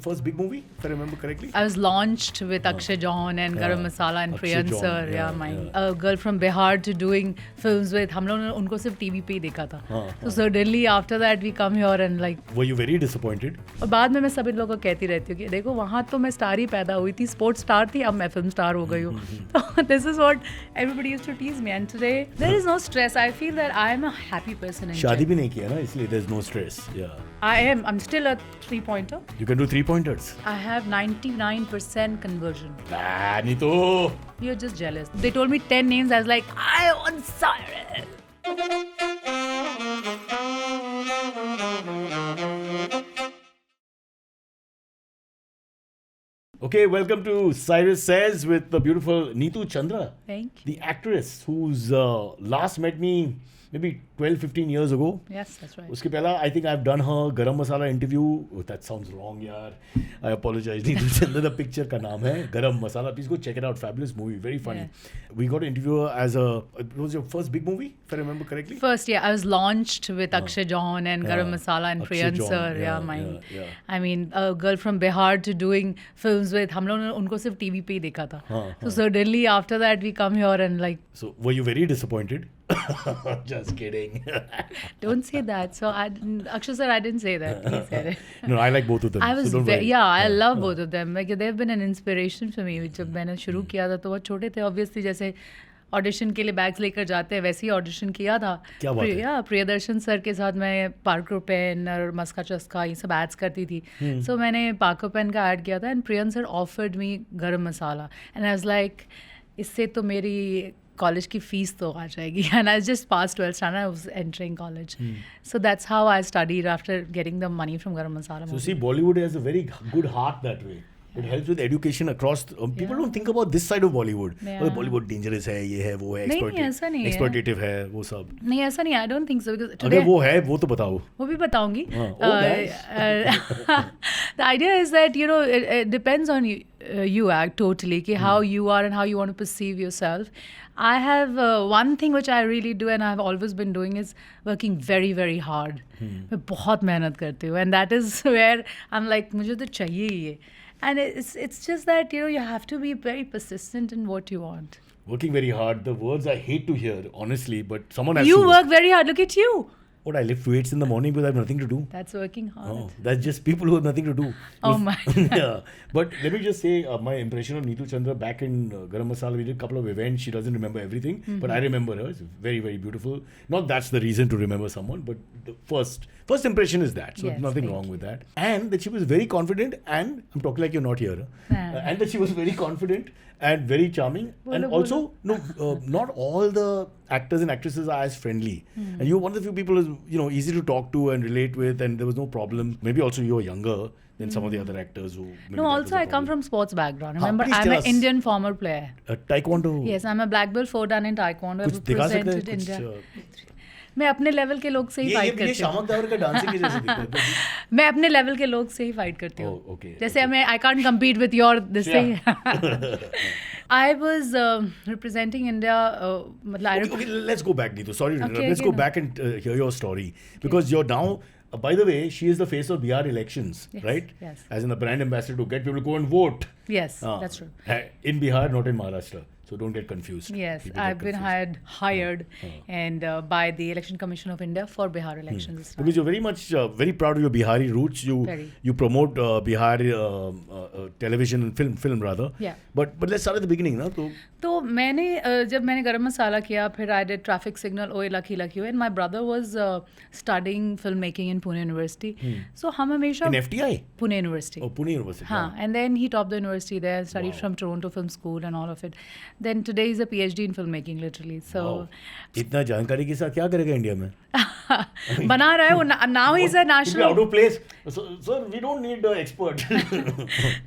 first big movie, if I remember correctly? I was launched with Akshay John and Garam Masala and Akshay Priyan John, sir. yeah, My yeah. a girl from Bihar to doing films with. हम लोगों ने उनको सिर्फ TV पे ही देखा था. So suddenly after that we come here and like. Were you very disappointed? और बाद में मैं सभी लोगों को कहती रहती हूँ कि देखो वहाँ तो मैं स्टार ही पैदा हुई थी, स्पोर्ट्स स्टार थी, अब मैं फिल्म स्टार हो गई हूँ. So this is what everybody used to tease me, and today there is no stress. I feel that I am a happy person. शादी भी नहीं किया ना, इसलिए there's no stress. Yeah. I'm still a 3-pointer. You can do 3-pointers. I have 99% conversion. Nah, Neetu. You're just jealous. They told me 10 names. I was like, I want Cyrus. Okay, welcome to Cyrus Says with the beautiful Neetu Chandra. Thank you. The actress who's last met me maybe 12-15 years ago. Yes, that's right. उसके पहला I think I've done her Garam Masala interview. Oh, that sounds wrong, yaar. I apologize. Neetu Chandra, the picture का नाम है Garam Masala. Please go check it out. Fabulous movie, very funny. Yeah. We got to interview her as it was your first big movie, if I remember correctly. First, I was launched with Akshay John and Garam Masala and Akshay Priyan John, sir. yeah. I mean, a girl from Bihar to doing films with. हम लोगों ने उनको सिर्फ TV पे ही देखा था. So suddenly after that we come here and like. So were you very disappointed? Just kidding. Don't say that. So Akshay sir, I didn't say that. He said it. No, I like both of them. I was so don't worry. I love both of them. Like they've been an inspiration for me. जब मैंने शुरू किया था तो बहुत छोटे थे. Obviously जैसे ऑडिशन के लिए बैग्स लेकर जाते हैं वैसे ही ऑडिशन किया था. क्या बात है? प्रियदर्शन सर के साथ मैं पार्कर पेन और मस्का चस्का ये सब एड्स करती थी. सो मैंने पार्कर पेन का ऐड किया था and prion sir offered me गरम Masala and I was like इससे तो मेरी कॉलेज की फीस तो आ जाएगी. And I just pass 12th standard, I was entering college. So that's how I studied after getting the money from Garam Masala. So see, Bollywood has a very good heart that way. It helps with education across. People don't think about this side of Bollywood. Yeah. Bollywood dangerous है, ये है, वो है, नहीं, ऐसा नहीं है. exploitative है, वो सब. नहीं ऐसा नहीं. I don't think so because today. अगर वो है, वो तो बताओ. वो भी बताऊंगी. Nice. The idea is that it depends on you totally how you are and how you want to perceive yourself. I have one thing which I really do and I've always been doing is working very very hard. मैं बहुत मेहनत करती हूँ and that is where I'm like मुझे तो चाहिए ही ये. And it's just that you have to be very persistent in what you want. Working very hard. The words I hate to hear, honestly, but someone has You to. work very hard. Look at you. What, I lift weights in the morning because I have nothing to do. That's working hard. Oh, that's just people who have nothing to do. Oh my God. Yeah. But let me just say my impression of Neetu Chandra back in Garam Masala, we did a couple of events. She doesn't remember everything, but I remember her. It's very, very beautiful. Not that's the reason to remember someone, but the first impression is that. So Yes, nothing thank wrong you. with that. And that she was very confident, and I'm talking like you're not here. And that she was very confident and very charming. And also, not all the actors and actresses are as friendly. And you're one of the few people who's easy to talk to and relate with, and there was no problem. Maybe also you were younger than some of the other actors who. maybe No, that also was a I come problem. from sports background. Remember, please I'm tell an us. Indian former player. Taekwondo. Yes, I'm a black belt 4 dan in Taekwondo. कुछ I've दिखा सकते हैं represented India. कुछ मैं अपने level के लोग से ही फाइट ये करती हूँ. शामक दावर का डांसिंग के जैसे दिखता है. मैं अपने लेवल के लोग से ही फाइट करती हूँ. Oh, okay, जैसे okay. मैं I can't compete with your this Yeah. thing. I was representing India. मतलब Okay, let's go back, Neetu. Sorry to interrupt. Okay, Let's okay, go no. back and hear your story. Because you're now, by the way, she is the face of Bihar elections, Yes, right? yes. As in the brand ambassador to get people to go and vote. Yes, that's true. In Bihar, not in Maharashtra. So don't get confused. Yes, People get I've been confused. hired and by the Election Commission of India for Bihar elections. this time. Because you're very much very proud of your Bihari roots. Very. You promote Bihari television and film rather. Yeah. But let's start at the beginning, ना तो. तो मैंने जब मैंने गरम मसाला किया फिर I did Traffic Signal Oye Lucky Lucky and my brother was studying film making in Pune university so हम हमेशा In FTI. Pune university Oh, Pune University. हाँ and then he top the university there studied from Toronto film school and all of it then today is a PhD in film making literally so Wow. इतना जानकारी के साथ क्या करेगा India में? बना रहा है वो now he is a He'll be out national of place. So, sir, we don't need an expert.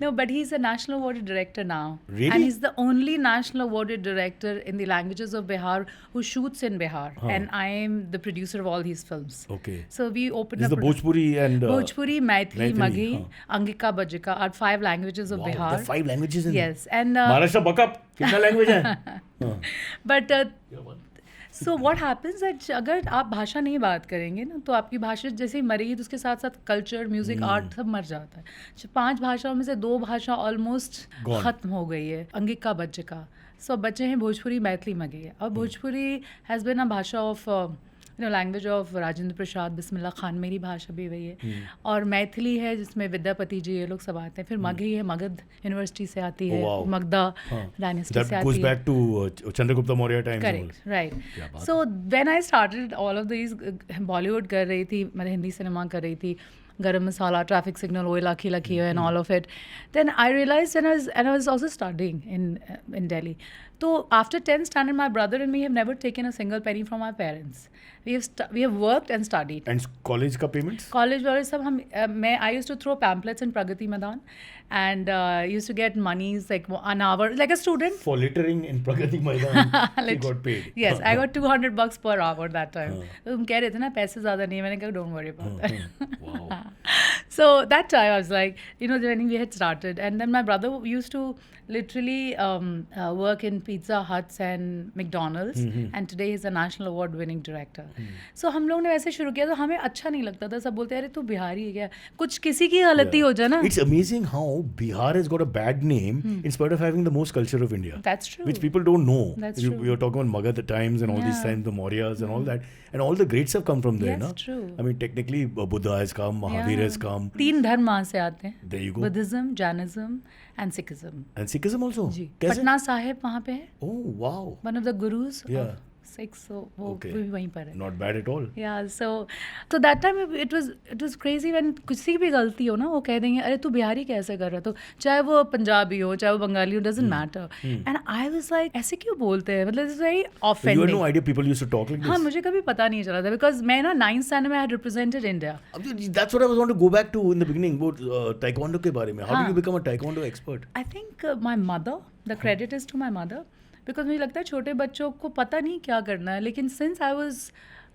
No, but he's a national awarded director now. Really? And he's the only national awarded director in the languages of Bihar who shoots in Bihar. And I am the producer of all these films. Okay. So we opened This is up the Bhojpuri and Bhojpuri, Maithili, Maithili, Maghi, Angika, Bajika are 5 languages of wow, Bihar. there are 5 languages in Yes, and Maharashtra buck up. कितना language है? but Yeah, one. So what happens that अगर आप भाषा नहीं बात करेंगे ना तो आपकी भाषा जैसे ही मरेगी तो उसके साथ साथ कल्चर, म्यूजिक, आर्ट सब मर जाता है। 5 भाषाओं में से 2 भाषा ऑलमोस्ट Gone. खत्म हो गई है, अंगिका बच्चे का। सो बच्चे हैं भोजपुरी, मैथिली में गई है। और भोजपुरी हैज़ बिन अ भाषा of language of Rajendra Prasad, Bismillah Khan, मेरी भाषा भी वही है। और मैथिली है जिसमें विद्यापति जी ये लोग सब आते हैं। फिर मगही है, मगध यूनिवर्सिटी से आती है, wow. मगधा डायनेस्टी से That आती goes है। back to Chandragupta Maurya times. Correct, right. क्या बात So when I started all of these, Bollywood कर रही थी, मतलब हिंदी सिनेमा कर रही थी, Garam Masala, Traffic Signal, Oye Lakhi Lakhi and all of it. Then I realized, and I was also studying in Delhi. So after 10th standard, my brother and me have never taken a single penny from our parents. We have worked and studied. And college का payments? College वाले सब हम I used to throw pamphlets in Pragati Madan and used to get monies like an hour, like a student. For littering in Pragati Maidan, she Lit- got paid. Yes, I got $200 per hour that time. तो तुम कह रहे थे ना पैसे ज़्यादा नहीं है, मैंने कहा don't worry about that. Wow. So that time I was like, when we had started, and then my brother used to literally work in Pizza Huts and McDonald's, and today he's a national award-winning director. So हम लोग ने वैसे शुरू किया तो हमें अच्छा नहीं लगता था, सब बोलते अरे तू बिहारी है क्या, कुछ किसी की गलती हो जाए ना. It's amazing how Bihar has got a bad name in spite of having the most culture of India. That's true. Which people don't know. That's you, true. You're talking about Magadha times and all these Yeah. times, the Mauryas and all that. And all the greats have come from there, Yes, na? true. I mean, technically, Buddha has come, Mahavir Yeah. has come. 3 धर्म वहाँ से आते हैं. There you go. Buddhism, Jainism and Sikhism. And Sikhism also? जी. कैसे? पटना साहिब वहाँ पे है. Oh, wow. One of the gurus Yeah. of Sikhs, so वो Okay. भी वहीं पर है. Not bad at all. Yeah, so that time it was crazy when किसी की भी गलती हो ना वो कह देंगे अरे तू बिहारी कैसे कर रहा, तो चाहे वो पंजाबी हो चाहे वो बंगाली हो, doesn't matter. And I was like ऐसे क्यों बोलते हैं, मतलब it's very You offending. had no idea people used to talk like this? हाँ, मुझे कभी पता नहीं चला था because मैं ना 9th standard में I had represented India. That's what I was want to go back to in the beginning about taekwondo के बारे में. How हाँ. did you become a taekwondo expert? I think my mother, the credit is to my mother, because मुझे लगता है छोटे बच्चों को पता नहीं क्या करना है, लेकिन since I was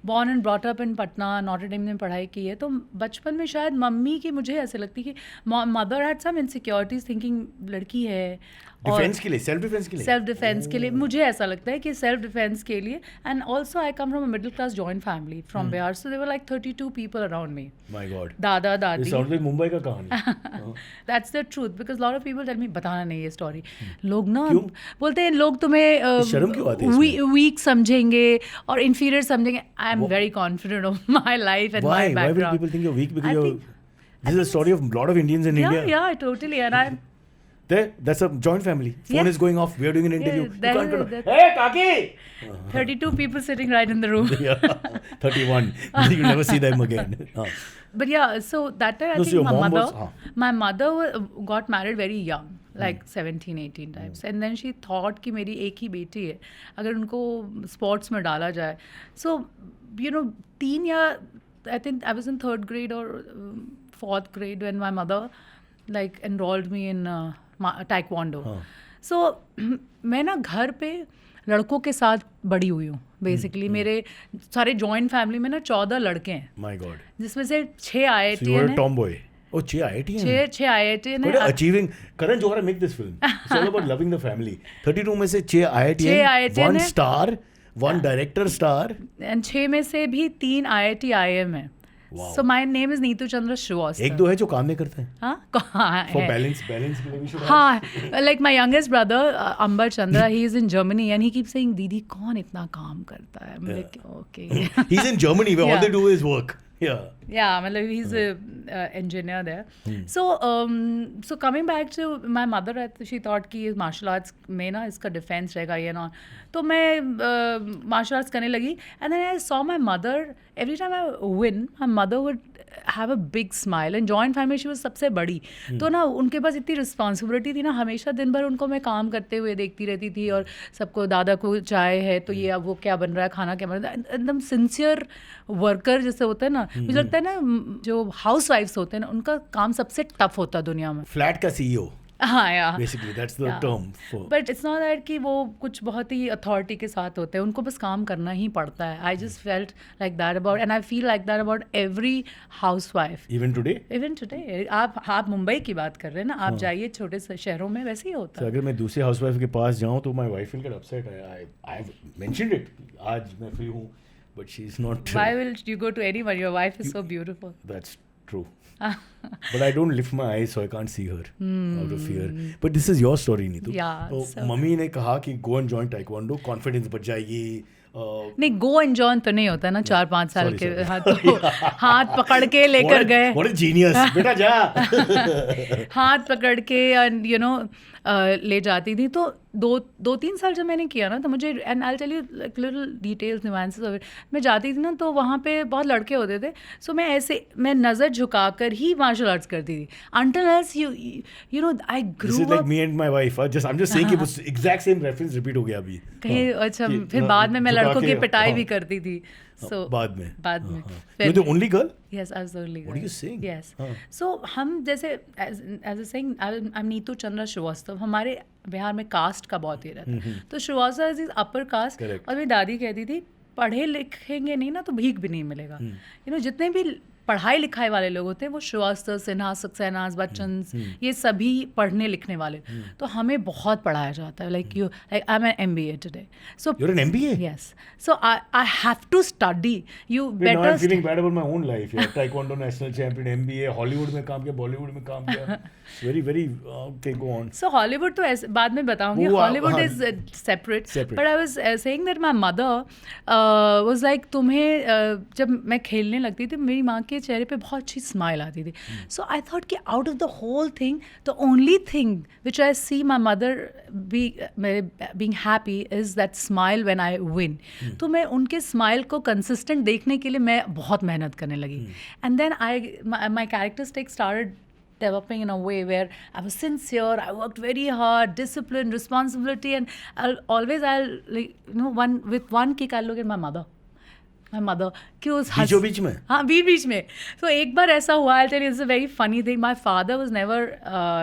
born and brought up in Patna, Notre Dame में पढ़ाई की है, तो बचपन में शायद मम्मी की मुझे ऐसे लगती कि mother had some insecurities thinking लड़की है डिफेंस के लिए, सेल्फ डिफेंस के लिए, सेल्फ डिफेंस के लिए मुझे ऐसा लगता है कि सेल्फ डिफेंस के लिए. And also I come from a middle class joint family from Bihar, so there were like 32 people around me. My god, दादा दादी. साउंड लाइक मुंबई का कहानी. That's the truth, because lot of people tell me बताना नहीं ये story. लोग ना बोलते हैं लोग तुम्हें शर्म क्यों आती है इसमें? वीक समझेंगे और इन्फीरियर समझेंगे. I am very confident of my life and my Why will background. people think you're weak? Because I you're, think- this is a story of a lot of Indians in India. Yeah, totally. And I'm There, that's a joint family. Phone Yeah. is going off. We are doing an interview. that you can't is- control. that- Hey, Kaki! 32 people sitting right in the room. Yeah, 31. You never see them again. But yeah, so that time I No, so think your my mom mother, was- my mother got married very young, like 17, 18 times. And then she thought कि मेरी एक ही बेटी है, अगर उनको sports में डाला जाए. So, 3 या I think I was in 3rd grade or 4th grade when my mother like enrolled me in taekwondo. So मैं ना घर पे लड़कों के साथ बड़ी हुई हूँ बेसिकली. मेरे सारे जॉइंट फैमिली में ना 14 लड़के हैं, My God. जिसमें से 6 So you were IITian a हैं. tomboy. Oh, 6 IITian. 6 IITian What हैं. achieving. Karan Johar make this film. It's all about loving the family. 32 में से 6 IITian, 6 IITian 1 है. star, 1 director star. And 6 में से भी 3 IIT IIM है. Wow. So my name is Neetu Chandra Srivastava. 1-2 है जो काम नहीं करते हैं. हाँ कहाँ For है? balance के लिए भी should have. हाँ, like my youngest brother Ambar Chandra, he is in Germany and he keeps saying दीदी कौन इतना काम करता है. I'm like okay. He's in Germany where all Yeah. they do is work. Yeah. Yeah, मतलब he's a engineer there. So coming back to my mother, she thought कि martial arts में ना इसका defense रहेगा ये ना, तो मैं martial arts करने लगी. And then I saw my mother, every time I win, my mother would have a big smile. And joint family she was सबसे बड़ी, तो ना उनके पास इतनी रिस्पॉन्सिबिलिटी थी ना, हमेशा दिन भर उनको मैं काम करते हुए देखती रहती थी. और सबको दादा को चाय है तो ये अब वो क्या बन रहा है, खाना क्या बन रहा है. एकदम सिंसियर वर्कर जैसे होता है ना. मुझे लगता है ना जो हाउस वाइफ्स होते हैं ना उनका काम सबसे टफ होता है दुनिया में. Flat का CEO. हाँ यार Basically, that's the term for. But it's not that कि वो कुछ बहुत ही अथॉरिटी के साथ होते हैं, उनको बस काम करना ही पड़ता है. I just felt like that about, and I feel like that about every house wife. Even today? Even today आप मुंबई की बात कर रहे हैं ना, आप जाइए छोटे से शहरों में वैसे ही होता So है. अगर मैं दूसरे हाउसवाइफ के पास जाऊँ तो my wife will get upset. I mentioned it. आज मैं फ्री हूँ, but she's not. Why will you go to anyone? Your wife is so beautiful. That's true. But I don't lift my eyes, so I can't see her out of fear. But this is your story, Neetu. Yeah, तो so- mummy ने कहा कि go and join taekwondo, confidence बढ़ जाएगी. नहीं, go and John तो नहीं होता ना 4-5 साल Sorry, के. sorry. हाँ, तो हाथ पकड़ के लेकर गए, What a genius. बेटा जा. हाथ पकड़ के एंड यू नो ले जाती थी. तो 2-3 साल जब मैंने किया ना, तो मुझे, and I tell you like little details nuances of it. मैं जाती थी ना, तो वहाँ पे बहुत लड़के होते थे. सो मैं नज़र झुकाकर ही मार्शल आर्ट्स करती थी. Until else you know I This grew is like up. me and my wife. I'm just saying कि वो exact same reference repeat हो गया अभी. कहीं हाँ, अच्छा, कि, फिर हाँ, बाद में मैं झुका लड़कों के, की पिटाई हाँ, भी करती थी. So बाद में. बाद में. हाँ. फिर- You're the only girl? Yes, I was the only girl. What are you saying? Yes. हाँ. So हम जैसे as a saying, I'm Neetu Chandra Srivastava. हमारे बिहार में कास्ट का बहुत ही रहता है. तो Srivastava is upper caste. Correct. और मेरी दादी कहती थी, पढ़े लिखेंगे नहीं ना तो भीख भी नहीं मिलेगा. जितने भी पढ़ाई लिखाई वाले लोग होते हैं, वो श्रीवास्तव, सिन्हा, सक्सेनाज, बच्चन, ये सभी पढ़ने लिखने वाले. तो हमें बहुत पढ़ाया जाता है. Like I am an MBA today. So You're an MBA? yes, so I have to study. You Wait, now I'm better feeling bad about my own life. Yeah, taekwondo national champion, MBA, Hollywood में काम किया, Bollywood में काम किया. Very okay, go on. So Hollywood तो ऐसे बाद में बताऊंगी. वो Hollywood हाँ, is separate. separate. But I was saying that my mother was like, तुम्हें जब मैं खेलने लगती थी, मेरी माँ के चेहरे पे बहुत अच्छी स्माइल आती थी. So I thought कि out of the whole thing, the only thing which I see my mother being happy is that smile when I win. तो मैं उनके स्माइल को consistent देखने के लिए मैं बहुत मेहनत करने लगी. And then my characteristic started developing in a way where I was sincere, I worked very hard, discipline, responsibility, and I'll like, you know, with one kick I'll look at my mother कि उस बीच में. हाँ, बीच में. So एक बार ऐसा हुआ, I'll tell you, it's a very funny thing. My father was never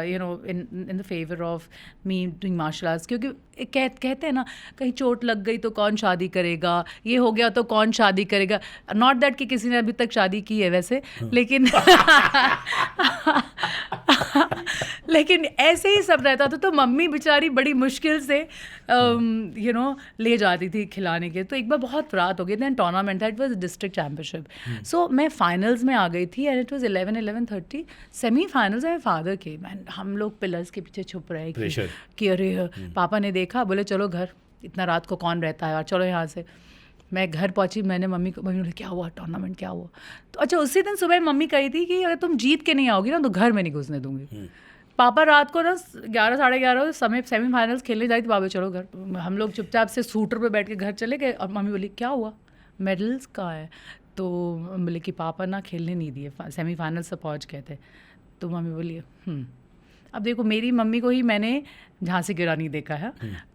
in the favor of me doing martial arts, क्योंकि कहते हैं ना, कहीं चोट लग गई तो कौन शादी करेगा, ये हो गया तो कौन शादी करेगा. नॉट दैट कि किसी ने अभी तक शादी की है वैसे, लेकिन लेकिन ऐसे ही सब रहता था. तो मम्मी बेचारी बड़ी मुश्किल से ले जाती थी खिलाने के. तो एक बार बहुत रात हो गई थी, टूर्नामेंट था, इट वाज डिस्ट्रिक्ट चैम्पियनशिप. सो मैं फाइनल्स में आ गई थी, एंड इट वाज 11:30. सेमीफाइनल्स में फादर के, हम लोग पिलर्स के पीछे छुप रहे कि अरे पापा ने देखा, बोले चलो घर, इतना रात को कौन रहता है, और चलो यहाँ से. मैं घर पहुंची, मैंने मम्मी बोले क्या हुआ, टूर्नामेंट क्या हुआ. तो अच्छा, उसी दिन सुबह मम्मी कही थी कि अगर तुम जीत के नहीं आओगी ना तो घर में नहीं घुसने दूंगी. पापा रात को ना 11-11:30 समय सेमीफाइनल्स खेलने जाती थी. पापा चलो घर. हम लोग चुपचाप से सूटर पे बैठ के घर चले गए, और मम्मी बोली क्या हुआ, मेडल्स कहाँ है. तो बोले कि पापा ना खेलने नहीं दिए, सेमीफाइनल से पहुँच गए थे. तो मम्मी बोली अब देखो, मेरी मम्मी को ही मैंने झांसी की रानी देखा है.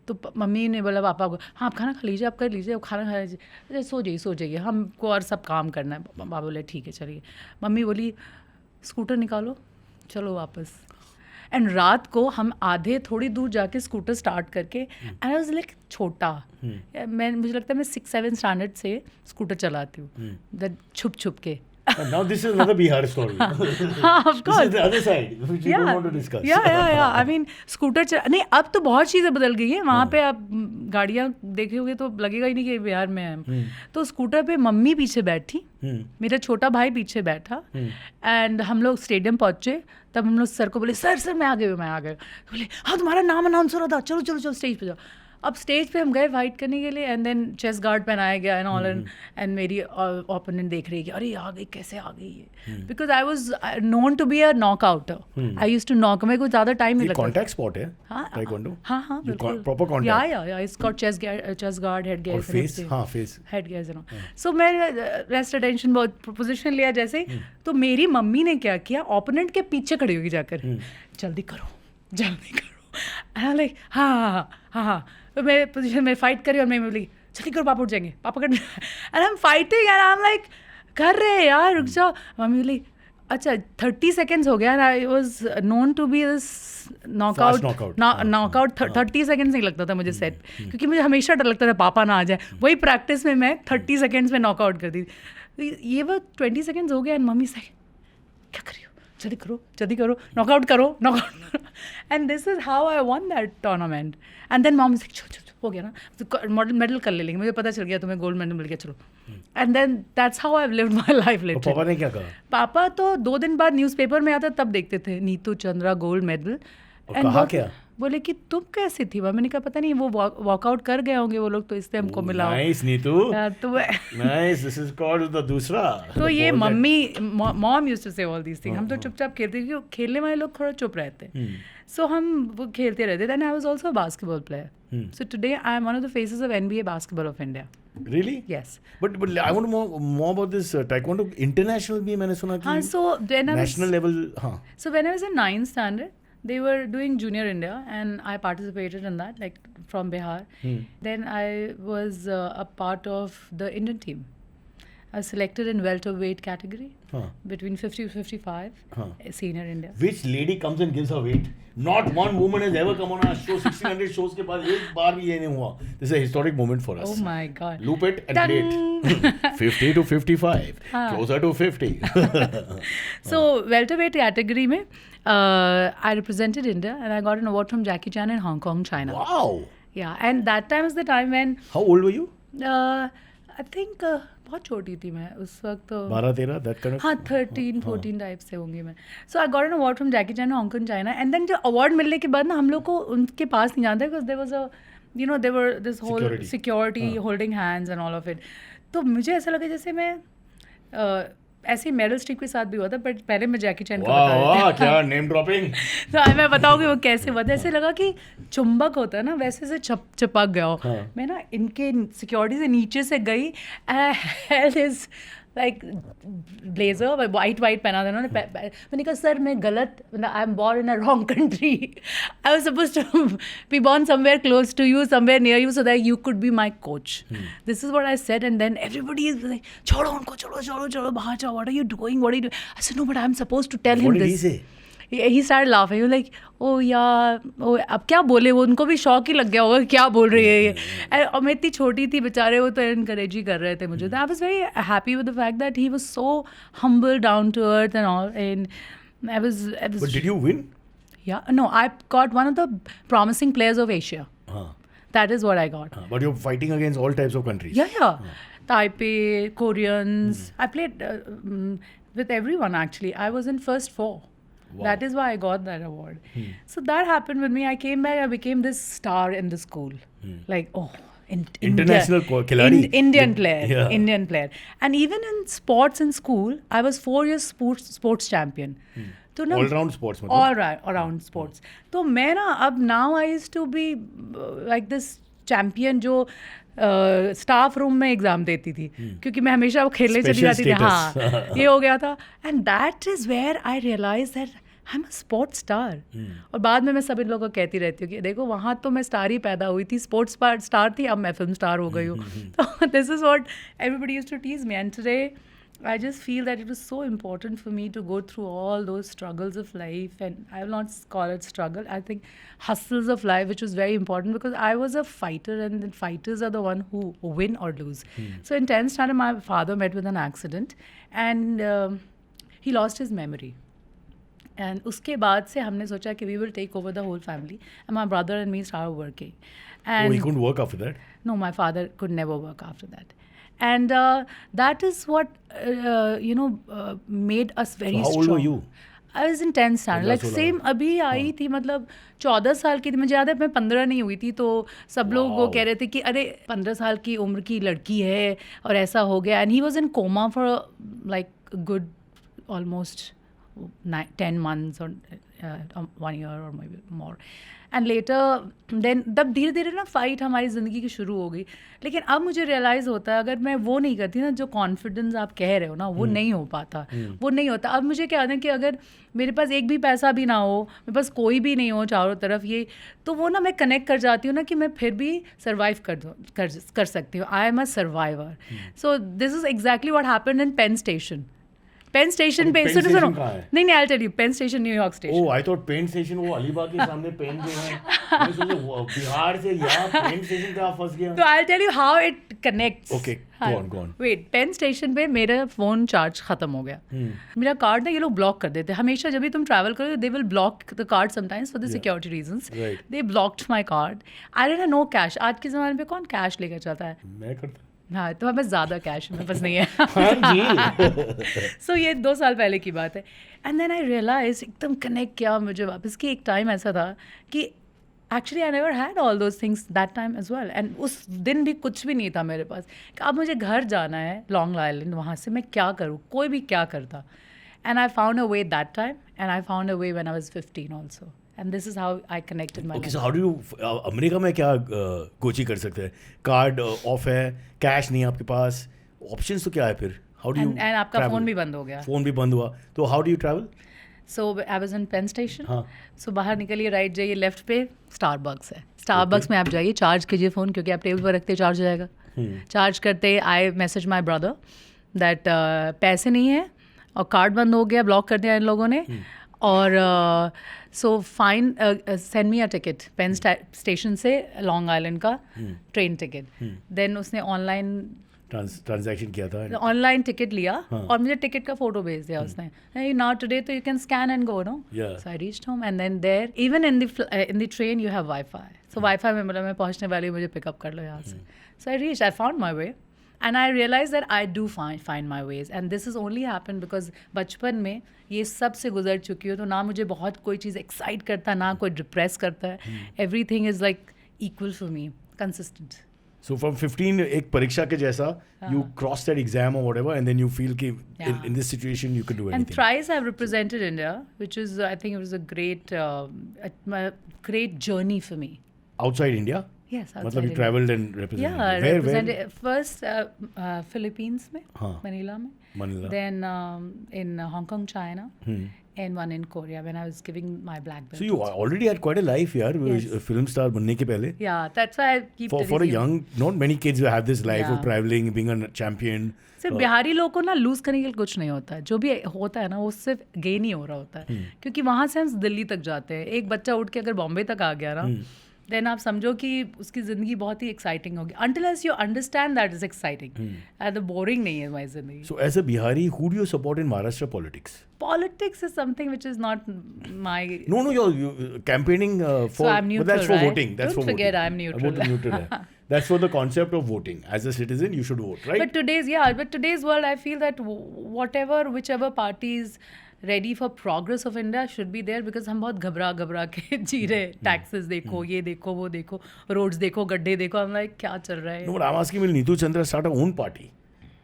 तो मम्मी ने बोला पापा को, हाँ आप खाना खा लीजिए, आप कर लीजिए, आप खाना खा लीजिए, अरे सो जाइए, हमको और सब काम करना है. पापा बोले ठीक है चलिए. मम्मी बोली स्कूटर निकालो, चलो वापस. एंड रात को हम आधे थोड़ी दूर जाके स्कूटर स्टार्ट करके, एंड आई वाज लाइक छोटा, मुझे लगता है मैं 6-7 स्टैंडर्ड से स्कूटर चलाती हूँ, छुप के. And now this is another Bihar story. of course. This is the other side, which you don't want to discuss. Yeah. I mean, scooter नहीं, अब तो बहुत चीज़ें बदल गई हैं. वहाँ पे आप गाड़ियाँ देखोगे तो लगेगा ही नहीं कि बिहार में हैं. तो स्कूटर पे मम्मी पीछे बैठी, मेरा छोटा भाई पीछे बैठा, एंड हम लोग स्टेडियम पहुँचे. तब हम लोग सर को बोले, सर मैं आ गए. बोले हाँ तुम्हारा नाम अनाउंस हो रहा था, चलो स्टेज पे जाओ. अब स्टेज पे हम गए फाइट करने के लिए, एंड देन चेस्ट गार्ड पहनाया गया एंड ऑल, एंड मेरी ओपोनेंट देख रही है कि अरे आ गई, कैसे आ गई ये, because I was known to be a knockouter. I used to knock. मेरे को ज़्यादा टाइम नहीं लगता. कॉन्टैक्ट स्पॉट है ताइक्वांडो. हाँ बिल्कुल. Proper contact. या it's called chest guard, head gear, face head gears and all. So मैं रेस्ट अटेंशन बहुत पोजीशन लिया जैसे. तो मेरी मम्मी ने क्या किया, ओपोनेंट के पीछे खड़ी होगी जाकर, जल्दी करो. लाइक हाँ. तो मैं पोजीशन में फाइट करी, और मैं बोली जल्दी करो, पापा उठ जाएंगे, पापा कर. And I am fighting, and I am like कर रहे यार, रुक जाओ. मम्मी बोली अच्छा 30 seconds हो गया and I was known to be this Fast knockout. knockout 30 seconds नहीं लगता था मुझे सेट, क्योंकि मुझे हमेशा डर लगता था पापा ना आ जाए, वही प्रैक्टिस में मैं 30 seconds में नॉकआउट करती थी. ये वो 20 seconds हो गया एंड मम्मी से क्या कर रही हो, जल्दी करो नॉकआउट करो. And this is how I won that tournament. And then mom से हो गया ना, तो मेडल कर ले लेंगे, मुझे पता चल गया तुम्हें गोल्ड मेडल मिल गया, चलो. And then that's how I have lived my life literally. पापा ने क्या कहा? पापा तो 2 दिन बाद न्यूज़पेपर में आता तब देखते थे नीतू चंद्रा गोल्ड मेडल. कहा क्या? बोले कि तुम कैसी थी? मैंने कहा पता नहीं, वो वॉकआउट कर गए होंगे वो लोग, तो इसलिए हमको मिला. नाइस नीतू, तो nice. This is called the दूसरा. तो ये मम्मी मॉम यूज्ड टू से ऑल दीस थिंग. हम तो चुपचाप खेलते, क्योंकि खेलने वाले लोग थोड़ा चुप रहते हैं. सो हम वो खेलते रहते. Then I was also a basketball player. So today I am one of the faces of NBA basketball of India. Really? Yes. But I want to know more about this taekwondo international भी मैंने सुना कि So when national level. So when I was in 9th standard, they were doing Junior India and I participated in that, like from Bihar. Then I was a part of the Indian team. I was selected in welterweight category between 50 to 55, senior India. Which lady comes and gives her weight? Not one woman has ever come on a show. 1600 shows के बाद एक बार भी ये नहीं हुआ. This is a historic moment for us. Oh my God. Loop it and play it. 50 to 55. Closer to 50. So welterweight category में I represented India and I got an award from Jackie Chan in Hong Kong, China. Wow. Yeah, and that time was the time when How old were you? I think बहुत छोटी थी मैं उस वक्त. 12-13 that kind of. हाँ 13-14 type से होंगी मैं. So I got an award from Jackie Chan Hong Kong China. And then जो अवार्ड मिलने के बाद ना हम लोग को उनके पास नहीं जाता, because there was a there were this whole security holding hands and all of it. तो मुझे ऐसा लगा जैसे मैं ऐसे मेडल स्ट्रीक के साथ भी हुआ था, बट पहले मैं जैकी चैन का बता रही थी. क्या नेम ड्रॉपिंग. तो मैं बताऊंगी वो कैसे हुआ था. ऐसे लगा कि चुंबक होता है ना, वैसे से चिपक गया हो. मैं ना इनके सिक्योरिटी से नीचे से गई. Held is like blazer white पहना था उन्होंने. मैंने कहा सर मैं गलत, I am born in a wrong country. I was supposed to be born somewhere close to you, somewhere near you, so that you could be my coach. This is what I said. And then everybody is like छोड़ो उनको, छोड़ो बाहर जाओ, what are you doing. I said no but I am supposed to tell him this. He started laughing. He was like, oh yeah, oh, अब क्या बोले वो, उनको भी शौक ही लग गया होगा क्या बोल रही है ये. और मैं इतनी छोटी थी बेचारे, वो तो एनकरेज ही कर रहे थे मुझे. I was very happy with the fact that he was so humble, down to earth and all. And I was. But did you win? Yeah, no, I got one of the promising players of Asia. That is what I got. But you're fighting against all types of countries. Yeah. Taipei, Koreans. I played with everyone actually. I was in first 4. Wow. That is why I got that award. So that happened with me. I came back, I became this star in the school. Like, international khiladi. Indian player. And even in sports in school, I was 4 years sports champion. तो ना all round sports मतलब. all around sports. तो मैं ना अब now I used to be like this champion जो staff room में exam देती थी, क्योंकि मैं हमेशा वो खेलने चली जाती थी. हाँ ये हो गया था. And that is where I realise that I am a sports star. और बाद में मैं सब इन लोगों को कहती रहती हूँ कि देखो वहाँ तो मैं स्टार ही पैदा हुई थी, स्पोर्ट्स स्टार थी, अब मैं फिल्म स्टार हो गई हूँ. तो this is what everybody used to tease me. And today I just feel that it was so important for me to go through all those struggles of life, and I will not call it struggle. I think hustles of life, which was very important because I was a fighter, and the fighters are the one who win or lose. So in 10th standard, my father met with an accident, and he lost his memory. And उसके बाद से हमने सोचा कि we will take over the whole family, and my brother and me started working. And he couldn't work after that? No, my father could never work after that. And that is what made us very strong. How old were you? I was in 10th standard. Like same अभी आई थी, मतलब 14 साल की थी. मुझे याद है मैं 15 नहीं हुई थी, तो सब लोग वो कह रहे थे कि अरे 15 साल की उम्र की लड़की है और ऐसा हो गया. And he was in coma for like a good almost 10 months or 1 year or maybe more. And later then तब धीरे धीरे ना फाइट हमारी ज़िंदगी की शुरू हो गई. लेकिन अब मुझे रियलाइज़ होता है अगर मैं वो नहीं करती ना, जो कॉन्फिडेंस आप कह रहे हो ना, वो नहीं हो पाता, वो नहीं होता. अब मुझे क्या है कि अगर मेरे पास एक भी पैसा भी ना हो, मेरे पास कोई भी नहीं हो चारों तरफ ये, तो वो ना मैं कनेक्ट कर जाती हूँ ना कि मैं फिर भी सर्वाइव कर सकती हूँ. I am a survivor. So this is exactly what happened in Penn station. Penn station पे Penn सुनो Station सुनो कहाँ है? नहीं I tell you Penn station New York station oh I thought Penn station वो अलीबाग के सामने पेन जो है मैं सोचा वो बिहार से यहाँ पेन स्टेशन कहाँ फंस गया तो I tell you how it connects Okay, go on. Wait Penn station पे मेरा फोन चार्ज खत्म हो गया मेरा कार्ड ना ये लोग ब्लॉक कर देते हैं हमेशा जब भी तुम ट्रैवल करो they will block the card sometimes for the security reasons Right. They blocked my card I didn't no cash आज के ज़माने पे कौन कैश लेकर चलता है मैं करता हाँ तो हमें ज़्यादा कैश मेरे पास नहीं है हाँ जी सो ये 2 साल पहले की बात है एंड देन आई रियलाइज एकदम कनेक्ट किया मुझे वापस कि एक टाइम ऐसा था कि actually I never had all those things that time as well and उस दिन भी कुछ भी नहीं था मेरे पास कि अब मुझे घर जाना है लॉन्ग आइलैंड वहाँ से मैं क्या करूँ कोई भी क्या करता and I found a way that time and I found a way when I was 15 also and this is how I connected my okay so how do you America में क्या कोची कर सकते हैं कार्ड ऑफ है cash नहीं है आपके पास options तो क्या है फिर हाउ डू यू एंड आपका फ़ोन भी बंद हो गया फोन भी बंद हुआ तो how do you travel so I was in Penn station हाँ सो बाहर निकलिए राइट जाइए लेफ्ट पे स्टारबक्स है स्टारबक्स में आप जाइए चार्ज कीजिए फ़ोन क्योंकि आप टेबल पर रखते चार्ज हो जाएगा चार्ज करते I message my brother that पैसे नहीं है और कार्ड बंद हो गया ब्लॉक कर दिया इन लोगों ने और so fine send me a ticket Penn station से लॉन्ग आइलैंड का ट्रेन टिकट देन उसने ऑनलाइन ट्रांजैक्शन किया था ऑनलाइन टिकट लिया हाँ. और मुझे टिकट का फोटो भेज दिया उसने नाउ टुडे तो you can scan and go no Yeah. So I reached home and then there even in the train you have wifi so wifi में मतलब मैं पहुंचने वाली हूँ मुझे पिकअप कर लो यहाँ से so I reach I found my way and I realise that I do find my ways and this is only happen because बचपन में ये सब से गुजर चुकी हूँ तो ना मुझे बहुत कोई चीज़ एक्साइट करता ना कोई डिप्रेस करता है every thing is like equal for me consistent So from 15 एक परीक्षा के जैसा you cross that exam or whatever and then you feel कि in this situation you could do anything. And thrice I've represented India, which is I think it was a great journey for me. Outside India? Yes, outside मतलब you India. traveled and represented. Yeah, Where? represented first Philippines में, हाँ. Manila में. Manila. Then in Hong Kong, China. And one in Korea when I was giving my black belt. So you already had quite a life यार Yes. film star बनने के पहले. Yeah, that's why I keep For a young, not many kids who have this life of traveling, being a champion. सिर्फ बिहारी लोग को ना loose करने के लिए कुछ नहीं होता है जो भी होता है ना वो सिर्फ गेन ही हो रहा होता है क्योंकि वहाँ से हम दिल्ली तक जाते हैं एक बच्चा उठ के अगर बॉम्बे तक आ गया ना देन आप समझो कि उसकी ज़िंदगी बहुत ही एक्साइटिंग होगी until as you understand that is exciting the boring नहीं है हमारी ज़िंदगी So as a Bihari, who do you support in Maharashtra politics? Politics is something which is not my No, you're campaigning for. So I'm neutral, but that's for right? voting. That's Don't for forget voting. I'm neutral. Vote neutral है. That's for the concept of voting. As a citizen, you should vote, right? But today's world I feel that whichever party is ready for progress of India should be there because हम बहुत घबरा के जी रहे taxes देखो ये देखो वो देखो रोड्स देखो गड्ढे देखो हम लाइक क्या चल रहा है No, but I'm asking will Neetu Chandra start her own party?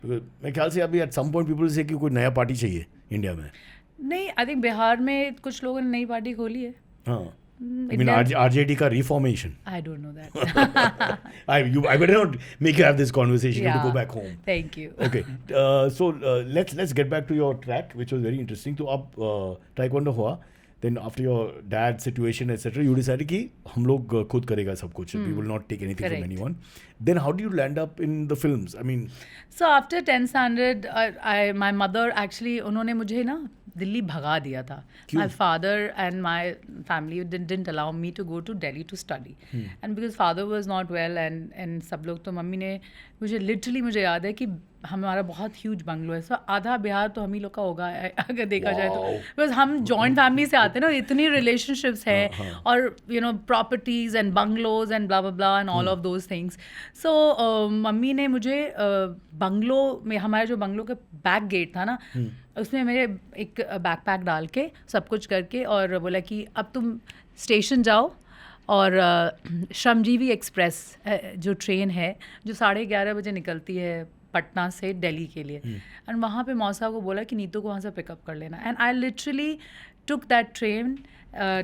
Because मैं ख्याल से अभी at some point people say कि कोई नया पार्टी चाहिए इंडिया में. नहीं आई थिंक बिहार में कुछ लोगों ने नई पार्टी खोली है हाँ. I mean RJD का reformation. I don't know that. I better not make you have this conversation. You have to Yeah. go back home. Thank you. Okay, so let's get back to your track, which was very interesting. तो अब taekwondo हुआ, then after your dad's situation etc. you decided कि हम लोग खुद करेगा सब कुछ. We will not take anything Correct. from anyone. Then how do you land up in the films? I mean, So after 10th standard, my mother actually उन्होंने मुझे ना दिल्ली भगा दिया था. My father and my family didn't allow me to go to Delhi to study. And because father was not well and सब लोग तो mummy ने मुझे याद है कि हमारा बहुत ह्यूज बंगलो है सो आधा बिहार तो हम ही लोग का होगा अगर देखा जाए तो बिकॉज हम जॉइंट फैमिली से आते हैं ना इतनी रिलेशनशिप्स हैं और you know properties and bungalows and blah blah and all of those things so mummy ने मुझे बंगलो में हमारे जो बंगलो का बैक गेट था ना उसमें मेरे एक बैकपैक डाल के सब कुछ करके और बोला कि अब तुम स्टेशन जाओ और श्रमजीवी एक्सप्रेस जो ट्रेन है जो 11:30 बजे निकलती है पटना से दिल्ली के लिए एंड वहाँ पे मौसा को बोला कि नीतू को वहाँ से पिकअप कर लेना and I literally took that train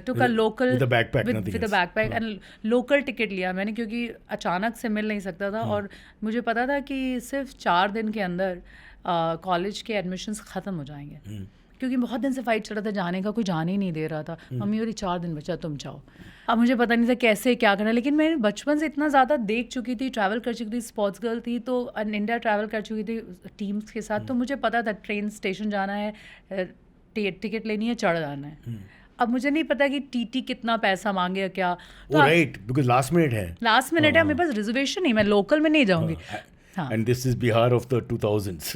took a local with a backpack, with nothing a else. Backpack and local ticket लिया मैंने क्योंकि अचानक से मिल नहीं सकता था और मुझे पता था कि सिर्फ 4 दिन के अंदर कॉलेज के एडमिशन्स ख़त्म हो जाएंगे क्योंकि बहुत दिन से फाइट चल रहा था, जाने का कोई जाने ही नहीं दे रहा था। मम्मी बोली 4 दिन बचा, तुम जाओ। अब मुझे पता नहीं था कैसे क्या करना, लेकिन मैं बचपन से इतना ज़्यादा देख चुकी थी, ट्रैवल कर चुकी थी, स्पोर्ट्स गर्ल थी, तो इंडिया ट्रैवल कर चुकी थी टीम्स के साथ, तो मुझे पता था ट्रेन स्टेशन जाना है, टिकट लेनी है, चढ़ जाना है। अब मुझे नहीं पता कि टीटी कितना पैसा मांगे या क्या। तो राइट, बिकॉज लास्ट मिनट है, मेरे पास रिजर्वेशन नहीं, मैं लोकल में नहीं जाऊंगी। And this is Bihar of the 2000s।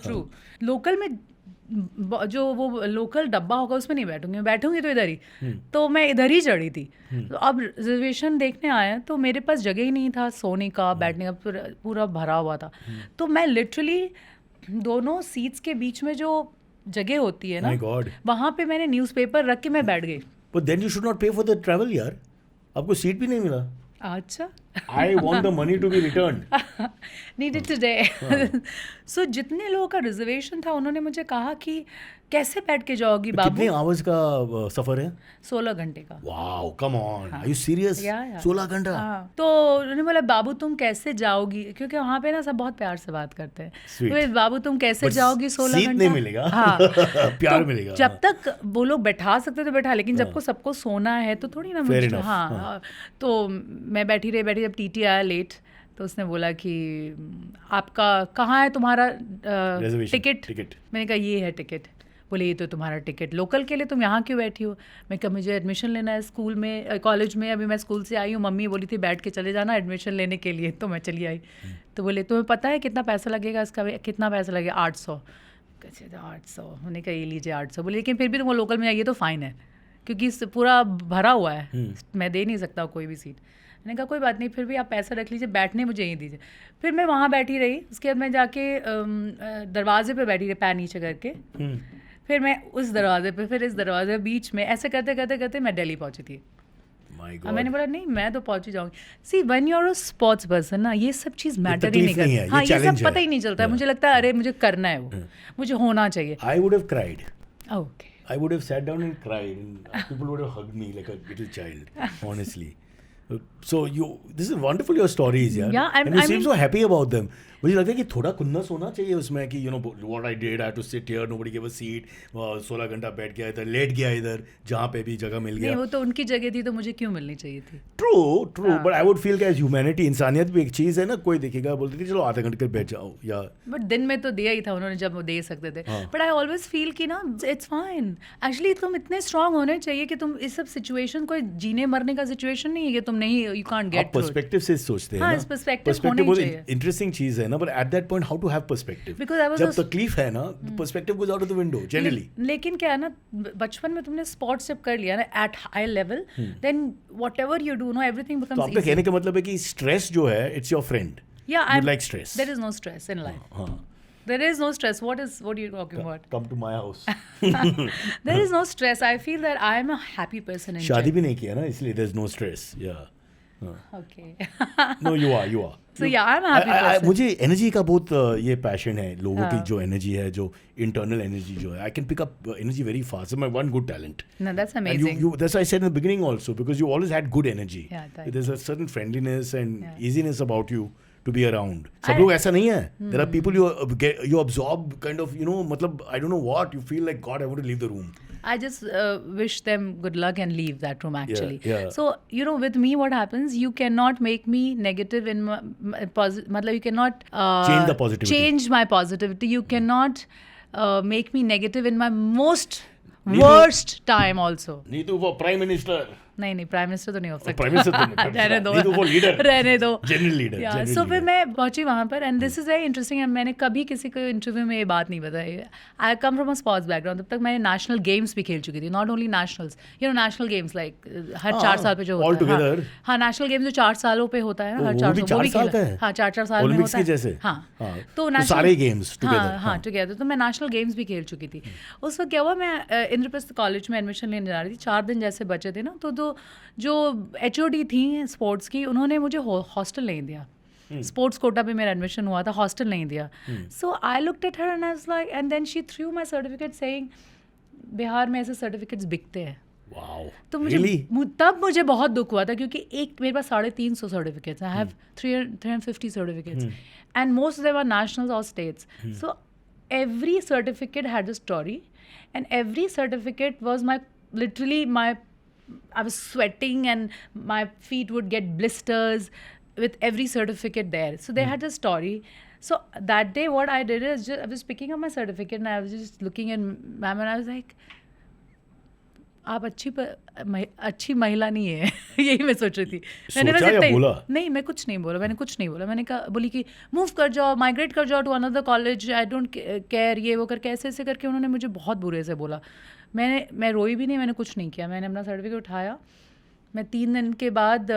True. Local में जो वो लोकल डब्बा होगा उसमें नहीं बैठूंगी, मैं बैठूंगी तो इधर ही। तो मैं इधर ही चढ़ी थी। तो अब रिजर्वेशन देखने आया तो मेरे पास जगह ही नहीं था सोने का, बैठने का, पूरा भरा हुआ था। तो मैं लिटरली दोनों सीट्स के बीच में जो जगह होती है ना, वहाँ पे मैंने न्यूज़पेपर रख के मैं बैठ गई। But then you should not pay for the travel यार, आपको सीट भी नहीं मिला। अच्छा, I want the money to be returned. Need it today. So जितने लोगों का रिजर्वेशन था उन्होंने मुझे कहा कि कैसे बैठ के जाओगी बाबू। कितने आवर्स का सफर है? 16 घंटे का। Wow, come on, are you serious? 16 घंटा? हाँ। तो उन्होंने बोला बाबू तुम कैसे जाओगी, क्योंकि वहाँ पे ना सब बहुत प्यार से बात करते हैं। तो बाबू तुम कैसे जाओगी 16 घंटा? नहीं मिलेगा। हाँ। प्यार तो मिलेगा। जब तक वो लोग बैठा सकते तो बैठा, लेकिन जब को सबको सोना है तो थोड़ी ना मुझे। हाँ। तो मैं बैठी रही, जब टीटी आया लेट तो उसने बोला कि आपका कहाँ है तुम्हारा टिकट? मैंने कहा ये है टिकट। बोले ये तो तुम्हारा टिकट लोकल के लिए, तुम यहाँ क्यों बैठी हो? मैं कहा मुझे एडमिशन लेना है स्कूल में, कॉलेज में, अभी मैं स्कूल से आई हूँ, मम्मी बोली थी बैठ के चले जाना एडमिशन लेने के लिए, तो मैं चली आई। तो बोले तुम्हें पता है कितना पैसा लगेगा इसका? कितना पैसा लगेगा? 800। कैसे 800? मैंने कहा ये लीजिए 800। बोले लेकिन फिर भी तुम लोकल में आइए तो फ़ाइन है, क्योंकि पूरा भरा हुआ है, मैं दे नहीं सकता कोई भी सीट। मैंने कहा कोई बात नहीं, फिर भी आप पैसा रख लीजिए, बैठने मुझे यहीं दीजिए। फिर मैं वहाँ बैठी रही, उसके बाद मैं जाके दरवाजे पे बैठी रही, पैर नीचे करके। फिर मैं उस दरवाजे पे, फिर इस दरवाजे बीच में, ऐसे करते करते करते मैं दिल्ली पहुँची थी। मैंने बोला नहीं मैं तो पहुँच ही जाऊँगी। See when you are a sports person ना, ये सब चीज़ मैटर ही नहीं करती। हाँ, ये सब पता ही नहीं चलता है। मुझे लगता है अरे मुझे करना है, वो मुझे होना चाहिए। I would have cried. Okay, I would have sat down and cried, and people would have hugged me like a little child, honestly. So this is wonderful, your stories, yaar. Yeah, and you seem so happy about them. मुझे लगता है कि थोड़ा खुन्नस होना चाहिए उसमें कि what I did, I had to sit here, nobody gave a seat, 16 घंटा बैठ गया इधर, लेट गया इधर, जहाँ पे भी जगह मिल गया। नहीं, वो तो उनकी जगह थी तो मुझे क्यों मिलनी चाहिए थी? True, but I would feel कि as humanity, इंसानियत भी एक चीज़ है ना, कोई देखेगा बोलते कि चलो आधा घंटे कर बैठ जाओ या। बट दिन में तो दिया ही था उन्होंने जब वो दे सकते थे। बट आई ऑलवेज फील कि ना इट्स फाइन, एक्चुअली तुम इतने स्ट्रांग होने चाहिए कि तुम इस सब सिचुएशन, कोई जीने मरने का सिचुएशन नहीं है कि तुम नहीं, you can't get through. Perspective से सोचते हैं ना, पर्सपेक्टिव होना चाहिए। इंटरेस्टिंग चीज़ है ना, but at that point how to have perspective? जब तकलीफ है ना, perspective goes out of the window generally. लेकिन क्या है ना, बचपन में तुमने स्पोर्ट्स जब कर लिया ना at high level, then whatever you do no everything becomes easy. तो आपका कहने का मतलब है कि स्ट्रेस जो है इट्स योर फ्रेंड। या I like stress. There is no stress in life. There is no stress. What are you talking about? Come to my house. There is no stress. I feel that I am a happy person in शादी भी नहीं किया ना, इसलिए there's no stress. Yeah. Okay. No, you are. So yeah, I'm a happy person. मुझे energy का बहुत ये पैशन है, लोगों की जो एनर्जी है, जो इंटरनल एनर्जी जो है, I can pick up energy very fast. It's my one good talent. No, that's amazing. And that's why I said in the beginning also, because you always had good energy. Yeah, there's a certain friendliness and easiness about you to be around. सब लोग ऐसा नहीं है. There are people you absorb kind of, मतलब I don't know what, you feel like God, I want to leave the room. I just wish them good luck and leave that room actually. Yeah. So, with me what happens, you cannot make me negative in my matlab you cannot change the positivity. Change my positivity. You cannot make me negative in my most worst time also. Neetu for Prime Minister. नहीं prime minister तो नहीं हो सकता। Prime minister तो रहने दो, रहने दो, जनरल लीडर। सो फिर मैं पहुंची वहाँ पर, and this is very interesting. मैंने कभी किसी को इंटरव्यू में ये बात नहीं बताई। I come from a sports background. तब तक मैंने नेशनल गेम्स भी खेल चुकी थी, not only nationals, national games like हर 4 साल पे जो होता है। हाँ, नेशनल गेम्स जो 4 सालों पे होता है ना, हर 4 साल, वो भी खेला। हाँ, 4 साल में होता है। हाँ, तो सारे गेम्स हाँ टुगेदर। तो मैं नेशनल गेम्स भी खेल चुकी थी। उस वक्त क्या हुआ, मैं इंद्रप्रस्थ कॉलेज में एडमिशन लेने जा रही थी। 4 दिन जैसे बचे थे ना, तो जो HOD थी स्पोर्ट्स की, उन्होंने मुझे हॉस्टल नहीं दिया। स्पोर्ट्स कोटा पे मेरा एडमिशन हुआ था, हॉस्टल नहीं दिया। So I looked at her and I was like, and then she threw my certificate saying Bihar में ऐसे सर्टिफिकेट्स बिकते हैं। Wow. तो तब मुझे बहुत दुख हुआ था, क्योंकि मेरे पास 350 certificates, I have 350 certificates and most of them are nationals और states. So every certificate had a story, and every certificate was I was sweating and my feet would get blisters with every certificate there. So they had a story. So that day, what I did is I was picking up my certificate and I was just looking at ma'am and I was like, आप अच्छी महिला नहीं है. यही मैं सोच रही थी. मैंने सोचा या बोला? नहीं, मैं कुछ नहीं बोला. मैंने कहा, बोली कि मूव कर जाओ, माइग्रेट कर जाओ to another college, I don't care, ये वो करके ऐसे करके उन्होंने मुझे बहुत बुरे से बोला. मैं रोई भी नहीं, मैंने कुछ नहीं किया. मैंने अपना सर्टिफिकेट उठाया. मैं 3 दिन के बाद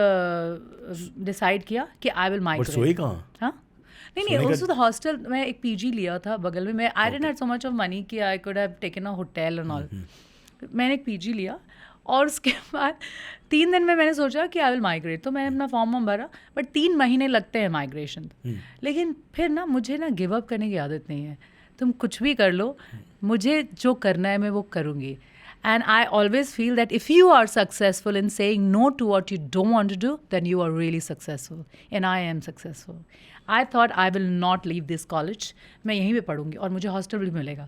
डिसाइड किया कि आई विल माइग्रेट. सोई कहाँ? हाँ, नहीं, उस हॉस्टल में एक पीजी लिया था बगल में. I didn't have so much of money कि I could have taken a hotel and all. मैंने एक पीजी लिया और उसके बाद 3 दिन में मैंने सोचा कि आई विल माइग्रेट. तो मैंने अपना फॉर्म भरा, बट 3 महीने लगते हैं माइग्रेशन. लेकिन फिर ना मुझे ना गिव अप करने की आदत नहीं है. तुम कुछ भी कर लो, मुझे जो करना है मैं वो करूँगी. And I always feel that if you are successful in saying no to what you don't want to do, then you are really successful. And I am successful. I thought I will not leave this college. मैं यहीं पे पढ़ूंगी और मुझे hostel भी मिलेगा.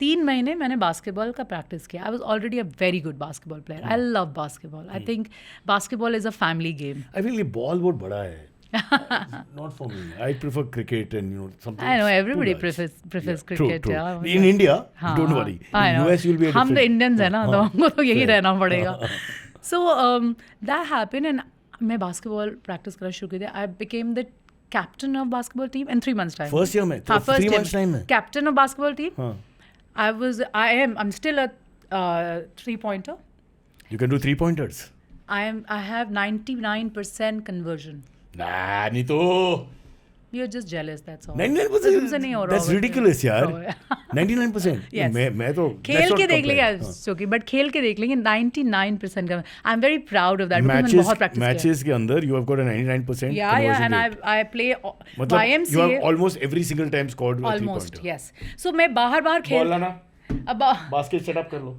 3 महीने मैंने basketball का प्रैक्टिस किया. I was already a very good basketball player. I love basketball. I think basketball is a family game. I feel ये बॉल बहुत बड़ा है. Not for me. I prefer cricket and something. I know everybody too large. prefers True, cricket. true. Yeah. In India, हाँ, don't worry. I In know. US, you'll be a हम तो different. Indians है ना, तो हमको तो यही Fair. रहना पड़ेगा. So that happened and मैं बास्केटबॉल प्रैक्टिस करना शुरू किया. I became the captain of basketball team in 3 months time. First year में? हाँ, first 3 year. months time में? Captain of basketball team. हाँ. I'm still a 3-pointer. You can do 3-pointers? I have 99% conversion. Nah, नहीं तो. You're just jealous, that's all. 99%? तुमसे नहीं हो रहा. That's ridiculous यार. 99%? Yes. मैं तो. खेल के देख लेंगे, बट खेल के देख लेंगे 99% का. I am very proud of that because मैंने बहुत प्रैक्टिस किया. मैचेस के अंदर you have got a 99% Yeah, conversion and rate. I play मतलब YMCA. you have almost every single time scored with a Almost, 3-pointer. yes. So मैं बाहर खेल. Ball लाना. अब बास्केट सेटअप कर लो.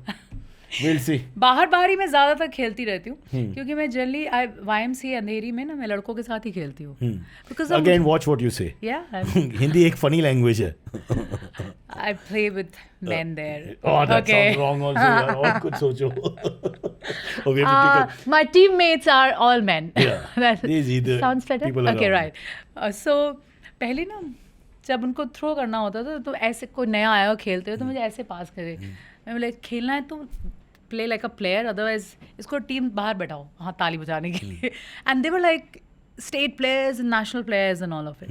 We'll see. बाहर ही मैं ज़्यादातर खेलती रहती हूँ क्योंकि मैं जनरली YMCA अंधेरी में ना मैं लड़कों के साथ ही खेलती हूँ. Because Again, watch what you say. Yeah. Hindi एक funny language है. I play with men there. Oh, that Okay. sounds wrong also. यार और कुछ सोचो. Okay, My teammates are all men. Yeah. That These are the sounds better. people Okay, around. right. So पहले ना जब उनको throw करना होता था तो ऐसे कोई नया आया हो खेलते हो तो मुझे ऐसे पास करे. मैं बोले खेलना है तो play like a player, otherwise इसको टीम बाहर बैठाओ हाँ ताली बजाने के लिए. And they were like state players and national players and all of it.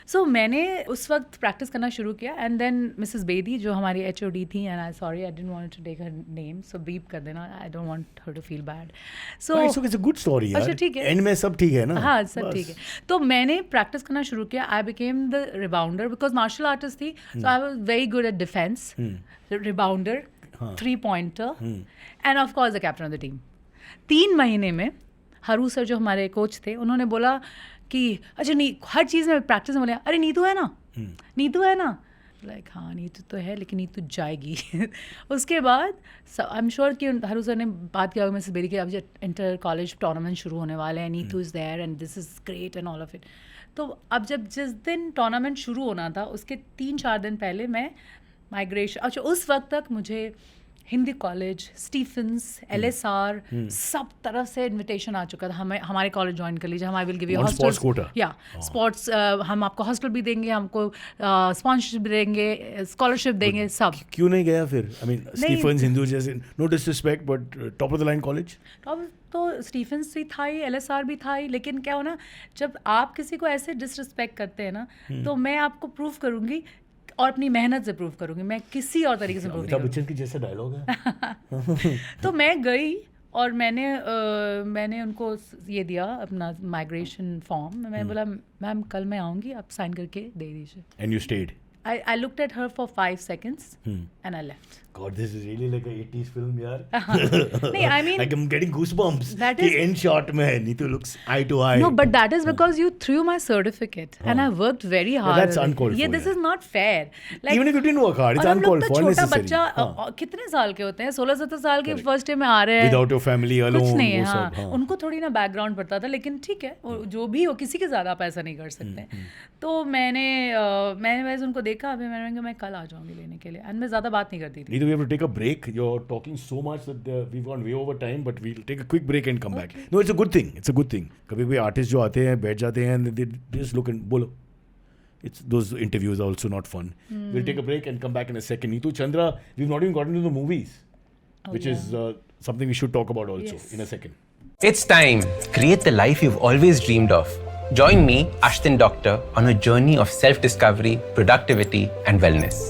So मैंने उस वक्त प्रैक्टिस करना शुरू किया. एंड देन मिसेस बेदी जो हमारी HOD थी, and I sorry I didn't want to take her name, so beep कर देना, I don't want her to feel bad. So it's a good story यार. अच्छा ठीक है. एंड में सब ठीक है ना? हाँ सब ठीक है. तो मैंने प्रैक्टिस करना शुरू किया. I became the rebounder because martial artist थी. So I was very good at defence, rebounder, 3-pointer and of course the captain of the team. 3 महीने में हरू सर जो हमारे कोच थे उन्होंने बोला कि अच्छा नहीं, हर चीज़ में प्रैक्टिस में बोले अरे नीतू है ना, नीतू है ना. लाइक हाँ नीतू तो है लेकिन नीतू जाएगी. उसके बाद आई एम श्योर कि हरू सर ने बात किया मिसेस बेरी के अब जो इंटर कॉलेज टूर्नामेंट शुरू होने वाले हैं, Neetu is there and this is great and all of it. तो अब जिस दिन टूर्नामेंट शुरू होना था उसके 3-4 दिन पहले मैं माइग्रेशन, अच्छा उस वक्त तक मुझे हिंदी कॉलेज, स्टीफेंस, LSR सब तरफ से इनविटेशन आ चुका था. हमारे कॉलेज ज्वाइन कर लीजिए, हम I will give you hostel, या स्पोर्ट्स, हम आपको हॉस्टल भी देंगे, हमको स्पॉन्सरशिप भी देंगे, स्कॉलरशिप देंगे, सब. क्यों नहीं गया फिर? आई मीन स्टीफेंस हिंदू जैसे, no disrespect but top of the line college. Top तो स्टीफेंस भी था ही, LSR भी था ही, लेकिन क्या हो ना जब आप किसी को ऐसे डिसरिस्पेक्ट करते हैं ना तो मैं आपको प्रूव करूँगी और अपनी मेहनत से प्रूव करूँगी, मैं किसी और तरीके से प्रूव नहीं करूँगी. बच्चन की जैसा डायलॉग है. तो मैं गई और मैंने उनको ये दिया अपना माइग्रेशन फॉर्म. मैंने बोला मैम कल मैं आऊँगी, आप साइन करके दे दीजिए. And you stayed. I looked at her for 5 seconds and I left. God, this is really like a 80s film, yaar. नहीं, I mean, like I'm getting goosebumps. That कि is- end shot में Neetu looks eye to eye. No, but that is because you threw my certificate and I worked very hard. that's at it. uncalled Yeah, for, this yeah. is not fair. Like, Even if you didn't work hard, it's और हम लोग uncalled तो for, छोटा unnecessary. बच्चा कितने साल के होते हैं 16-17 साल के फर्स्ट डे में आ रहे हैं Without your family alone, कुछ नहीं है वो हाँ सब, हाँ. उनको थोड़ी ना बैकग्राउंड पड़ता था लेकिन ठीक है वो जो भी हो किसी के ज़्यादा आप ऐसा नहीं कर सकते तो मैंने वैसे उनको देखा अभी मैंने कहा मैं कल आ जाऊँगी लेने के लिए एंड मैं ज़्यादा बात नहीं करती थी. Neetu, we have to take a break. You're talking so much that we've gone way over time, but we'll take a quick break and come back. No, it's a good thing. It's a good thing. कभी artist जो आते हैं बैठ जाते हैं and they just look and बोलो. It's those interviews are also not fun. We'll take a break and come back in a second. Neetu Chandra, we've not even gotten into the movies, which is something we should talk about also in a second. It's time. Create the life you've always dreamed of. Join me, Ashton Doctor, on a journey of self-discovery, productivity, and wellness.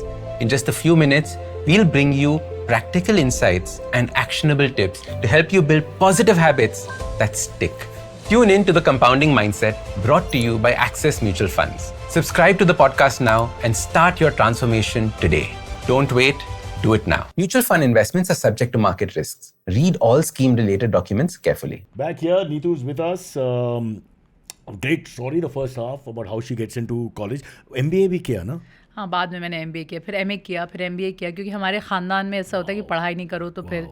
In just a few minutes, we'll bring you practical insights and actionable tips to help you build positive habits that stick. Tune in to The Compounding Mindset, brought to you by Access Mutual Funds. Subscribe to the podcast now and start your transformation today. Don't wait. Do it now. Mutual fund investments are subject to market risks. Read all scheme-related documents carefully. Back here, Neetu is with us. Great story, the first half, about how she gets into college. MBA भी किया ना? हाँ बाद में मैंने MBA किया फिर MA किया फिर MBA किया क्योंकि हमारे ख़ानदान में ऐसा होता है कि पढ़ाई नहीं करो तो फिर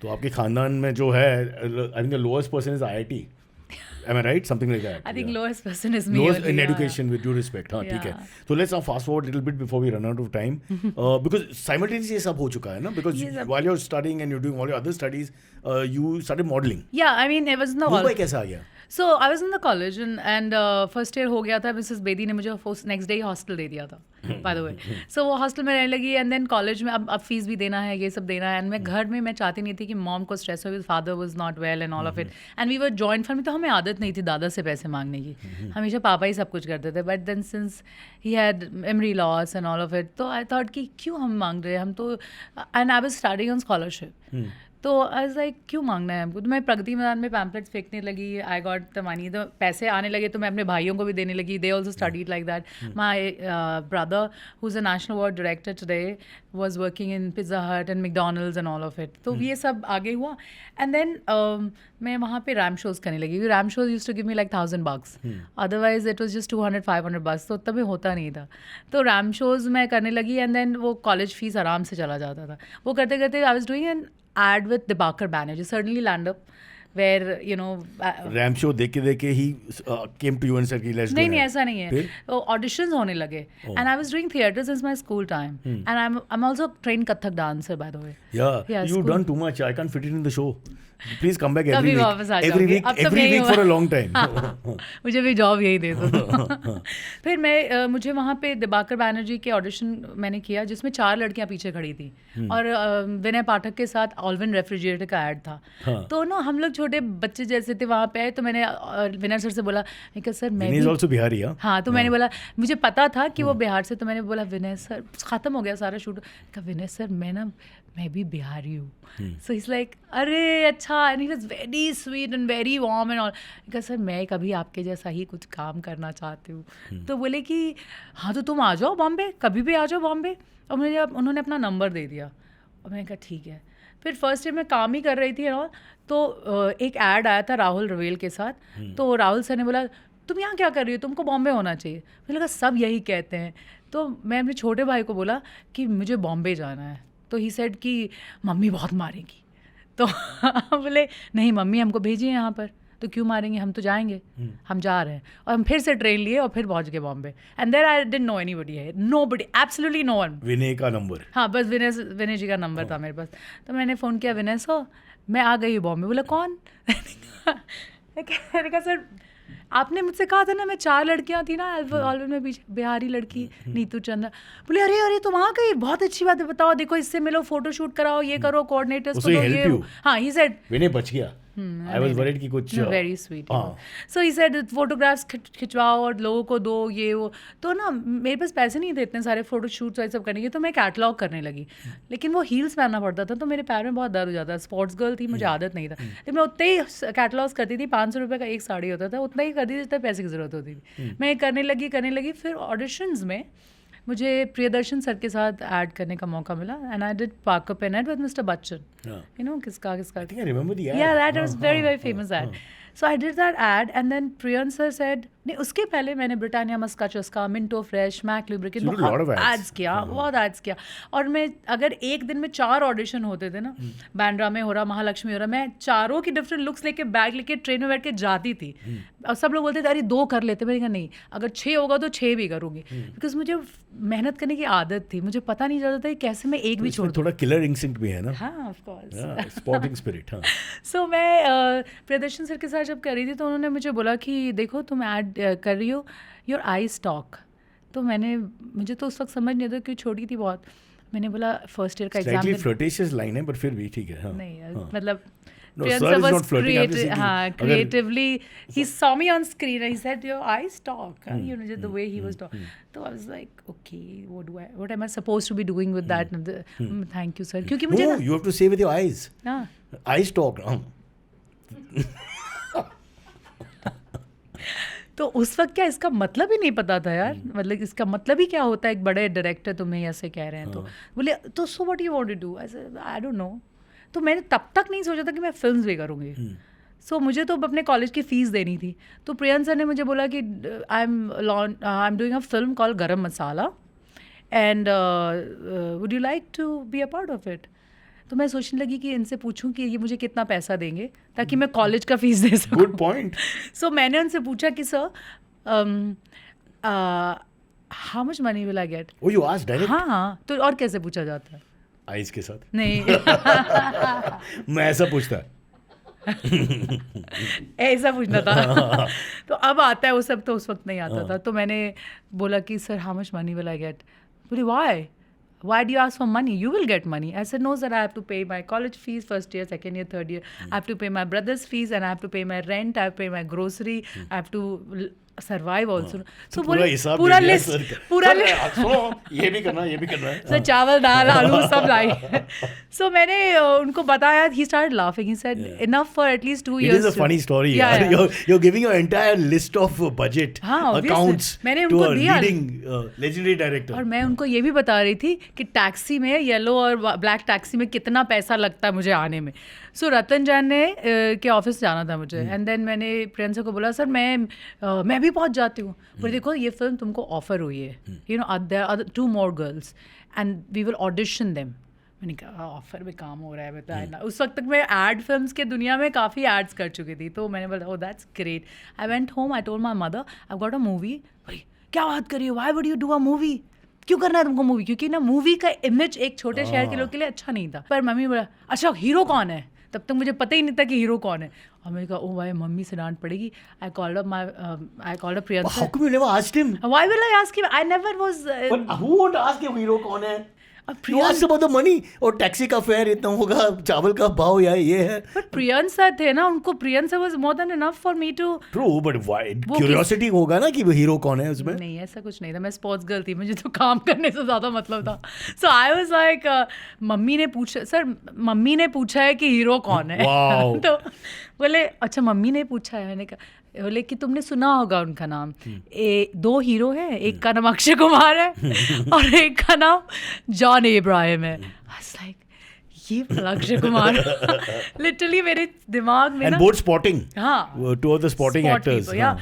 तो आपके खानदान में जो है, I think the lowest person is IIT. Am I right? Something like that. I think Yeah. lowest person is me. Lowest only, in yeah. education, with due respect. हाँ ठीक है. Yeah. So let's now fast forward a little bit before we run out of time. Because simultaneously ये सब हो चुका है ना? Because ये सब- while you're studying and you're doing all your other studies, you started modeling. Yeah, I mean it was in the Mumbai कैसे आ गया? So I was in the college and first year हो गया था मिसेस बेदी ने मुझे next day ही hostel दे दिया था by the way सो वो हॉस्टल में रहने लगी एंड देन कॉलेज में अब फीस भी देना है ये सब देना है एंड मैं घर में मैं चाहती नहीं थी कि मॉम को स्ट्रेस हो father was not well and all of it and we were joint family तो हमें आदत नहीं थी दादा से पैसे मांगने की हमेशा पापा ही सब कुछ करते थे but then since he had memory loss and all of it तो आई थॉट कि क्यों हम मांग रहे हैं हम तो and I was starting on scholarship तो आई वाज लाइक क्यों मांगना है हमको तो मैं प्रगति मैदान में पैम्पलेट्स फेंकने लगी आई गॉट द मनी तो पैसे आने लगे तो मैं अपने भाइयों को भी देने लगी they also studied like that my brother who is a national award director today was working in Pizza Hut and McDonald's and all of it तो ये सब आगे हुआ एंड देन मैं वहाँ पे रैम शोज़ करने लगी ramp shows used to give me like $1,000 otherwise it was just $200-500 तो तभी होता नहीं था तो रैम शोज़ मैं करने लगी एंड देन वो कॉलेज फीस आराम से चला जाता था वो करते करते I was doing an ad with Dibakar Banerjee, certainly land up where you know RAM show देख के ही came to you and said कि let's do नहीं that. ऐसा नहीं है फिर? ऑडिशंस होने लगे and I was doing theatre since my school time and I am also train Kathak dancer by the way Yeah, Yeah, you've school. done too much. I can't fit it in the show. Please come back कभी every week. वापस आ Every जाऊंगी। week, अब तो every यही week हुआ। for a long time. मुझे भी job यही दे दो फिर मैं मुझे वहाँ पे दिबाकर बैनर्जी के ऑडिशन मैंने किया जिसमें 4 लड़कियाँ पीछे खड़ी थी और विनय पाठक के साथ ऑलविन रेफ्रिजरेटर का ऐड था तो ना हम लोग छोटे बच्चे जैसे थे वहाँ पे आए तो मैंने विनय सर से बोला मैं कहा सर मैं Vinny is भी also Bihari, huh? हाँ तो मैंने बोला मुझे पता था कि वो बिहार से तो मैंने बोला विनय सर ख़त्म हो गया सारा शूट कहा विनय सर मैं भी बिहारी हूँ सो इज़ लाइक अरे अच्छा and he was very sweet and very warm and all कहा सर मैं कभी आपके जैसा ही कुछ काम करना चाहती हूँ तो बोले कि हाँ तो तुम आ जाओ बॉम्बे कभी भी आ जाओ बॉम्बे और मुझे उन्होंने अपना नंबर दे दिया और मैंने कहा ठीक है फिर फर्स्ट डे मैं काम ही कर रही थी और तो एक ऐड आया था राहुल रवेल के साथ तो राहुल सर ने बोला तुम यहाँ क्या कर रही हो तुमको बॉम्बे होना चाहिए मुझे लगा सब यही कहते हैं तो मैं अपने छोटे भाई को बोला कि मुझे बॉम्बे जाना है तो ही सेड कि मम्मी बहुत मारेंगी तो बोले नहीं मम्मी हमको भेजिए यहाँ पर तो क्यों मारेंगे हम तो जाएंगे हम जा रहे हैं और हम फिर से ट्रेन लिए और फिर पहुँच गए Bombay and there I didn't know anybody है nobody absolutely no one Vinay का नंबर. हाँ बस विनय जी का नंबर था मेरे पास तो मैंने फ़ोन किया विनय सो मैं आ गई बॉम्बे बोला कौन मैंने कहा सर आपने मुझसे कहा था ना मैं 4 लड़कियां थी ना ऑलवेज में पीछे बिहारी लड़की नीतू चंद्रा बोले अरे तुम आ गई बहुत अच्छी बात है बताओ देखो इससे मिलो फोटो शूट कराओ ये करो कोऑर्डिनेटर्स को दो ये हाँ ही सेड विनय बच गया. I was worried कि कुछ वेरी स्वीट हाँ. सो ही सेड फोटोग्राफ्स खिंचवाओ और लोगों को दो ये वो तो ना मेरे पास पैसे नहीं थे इतने सारे फोटो शूट्स और सब करने के तो मैं कैटलॉग करने लगी लेकिन वो हील्स पहनना पड़ता था तो मेरे पैर में बहुत दर्द हो जाता स्पोर्ट्स गर्ल थी मुझे आदत नहीं था लेकिन मैं उतने ही कैटलॉग्स करती थी 500 रुपये का एक साड़ी होता था उतना ही करती थी जितना पैसे की ज़रूरत होती थी मैं करने लगी फिर ऑडिशंस में मुझे प्रियदर्शन सर के साथ ऐड करने का मौका मिला and I did park up an add with mister Bachchan. You know किसका I think I remember the ad. Yeah, that was very famous ad. So I did that ad and then Priyan sir said, नहीं उसके पहले मैंने Britannia Maska Chaska, Minto fresh, Mak lubricant So you did a lot of बहुत ads. Ads किया, बहुत ads किया. और मैं अगर एक दिन में 4 ऑडिशन होते थे ना, बैंड्रा में हो रहा, महालक्ष्मी हो रहा, मैं चारों की डिफरेंट लुक्स लेके बैग लेके ट्रेन में बैठ के जाती थी. और सब लोग बोलते थे अरे 2 कर लेते. मैंने कहा नहीं, अगर 6 होगा तो 6 भी करूँगी. बिकॉज मुझे मेहनत करने की आदत थी. मुझे पता नहीं चलता था कि कैसे मैं एक भी छोड़ दूँ. थोड़ा किलर इंस्टिंक्ट भी है ना. हाँ ऑफ कोर्स. Spotting spirit. हाँ. सो मैं प्रियदर्शन सर के साथ जब कर रही थी तो उन्होंने मुझे बोला कि देखो तुम ऐड कर रही हो, योर आईज टॉक. तो मुझे तो उस वक्त समझ नहीं आता क्यों छोटी थी बहुत. मैंने बोला फर्स्ट ईयर का एग्जाम. Slightly flirtatious line है, but फिर भी ठीक है. हाँ. नहीं मतलब No, Priyan sir sir is was not flirting. I'm just thinking, हाँ, अगर- creatively he saw me on screen and he said your eyes talk. You know just the way he was talking. So I was like okay, what am I supposed to be doing with that? Thank you sir. क्योंकि मुझे No, you have to say with your eyes. हाँ. Eyes talk. तो उस वक्त क्या इसका मतलब ही नहीं पता था यार. मतलब इसका मतलब ही क्या होता है, एक बड़े डायरेक्टर तुम्हें ऐसे कह रहे हैं. तो बोले तो so what you want to do. I don't know. तो मैंने तब तक नहीं सोचा था कि मैं फिल्म्स भी करूँगी. सो मुझे तो अपने कॉलेज की फ़ीस देनी थी. तो प्रियन सर ने मुझे बोला कि I am doing a film call Garam Masala and would you like to be a part of it. तो मैं सोचने लगी कि इनसे पूछूं कि ये मुझे कितना पैसा देंगे ताकि मैं कॉलेज का फ़ीस दे सकूं. Good point. सो मैंने उनसे पूछा कि sir how much money will I get. Oh, you asked direct. हाँ तो और कैसे पूछा जाता है. Eyes के साथ. नहीं मैं ऐसा पूछता. ऐसा पूछना था. तो अब आता है वो सब, तो उस वक्त नहीं आता था. तो मैंने बोला कि sir how much money will I get. बोले why do you ask for money? You will get money. I said no sir, I have to pay my college fees, first year, second year, third year. I have to pay my brother's fees and I have to pay my rent, I have to pay my grocery, I have to survive also. So पूरा हिसाब पूरा दे दिया list sir का. पूरा sir, list सुनो, ये भी करना है. सर चावल दाल आलू सब लाई. सो मैंने उनको बताया. He started laughing. He said enough for at least 2 It years. is a funny story. Yeah, यार. yeah. You're giving your entire list of budget हाँ, obviously. accounts मैंने to उनको a दिया. leading legendary director. और मैं उनको ये भी बता रही थी कि टैक्सी में येलो और ब्लैक टैक्सी में कितना पैसा लगता है मुझे आने में. सो रतन जैन ने के ऑफिस जाना था मुझे. एंड देन मैंने प्रियन सर को बोला सर मैं भी पहुंच जाती हूँ. बोले देखो ये फिल्म तुमको ऑफर हुई है. You know there are 2 more girls and we will audition them. मैंने कहा ऑफर में काम हो रहा है बताया. उस वक्त तक मैं एड फिल्म्स के दुनिया में काफ़ी एड्स कर चुकी थी. तो मैंने बोला oh that's great. I went home. I told my mother I got a movie. अरे क्या बात कर रही हो, why would you do a movie. क्यों करना है तुमको मूवी. क्योंकि ना मूवी का इमेज एक छोटे शहर के लोग के लिए अच्छा नहीं था. पर मम्मी बोला अच्छा हीरो कौन है. तब तक मुझे पता ही नहीं था कि हीरो कौन है. और मैंने कहा ओ भाई मम्मी से डांट पड़ेगी. I called up Priyanka. How come you never asked him? Why will I ask him? I never was. But who won't ask him hero कौन है? You Priyan, asked about the money. और टैक्सी का fair इतना होगा, चावल का भाव ये है. but Priyan sir थे ना, उनको Priyan sir was more than enough for me to. True, but why? वो Curiosity होगा ना कि वो हीरो कौन है उसमें. नहीं ऐसा कुछ नहीं था. मैं स्पोर्ट्स गर्ल थी. मुझे तो काम करने से ज़्यादा मतलब था. So I was like mummy ने पूछा सर मम्मी ने पूछा है कि हीरो कौन है. Wow. तो बोले अच्छा मम्मी ने पूछा है. मैंने कहा बोले कि तुमने सुना होगा उनका नाम. 2 हीरो है. एक का नाम अक्षय कुमार है और एक का नाम जॉन एब्राहिम है. I was like ये भला अक्षय कुमार. लिटरली मेरे दिमाग में And ना. both sporting. हाँ. 2 of the sporting Sport actors. people, yeah.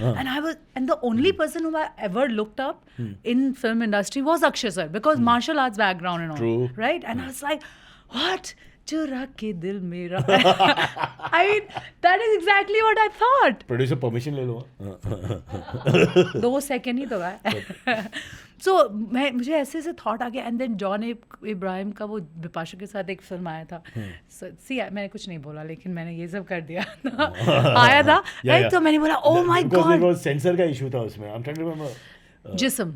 And the only person whom I ever looked up in film industry was Akshay sir because martial arts background and all. True. Right? And I was like, what? चुरा के दिल मेरा. I mean, that is exactly what I thought. Producer permission ले लो. 2 second ही तो है. सो मुझे ऐसे thought आ गया. एंड देन जॉन इब्राहिम का वो बिपाशा के साथ एक फिल्म आया था. सी मैंने कुछ नहीं बोला लेकिन मैंने ये सब कर दिया. आया था राइट. तो मैंने बोला ओह माय गॉड. सेंसर का इशू था उसमें. I'm trying to remember. जिस्म.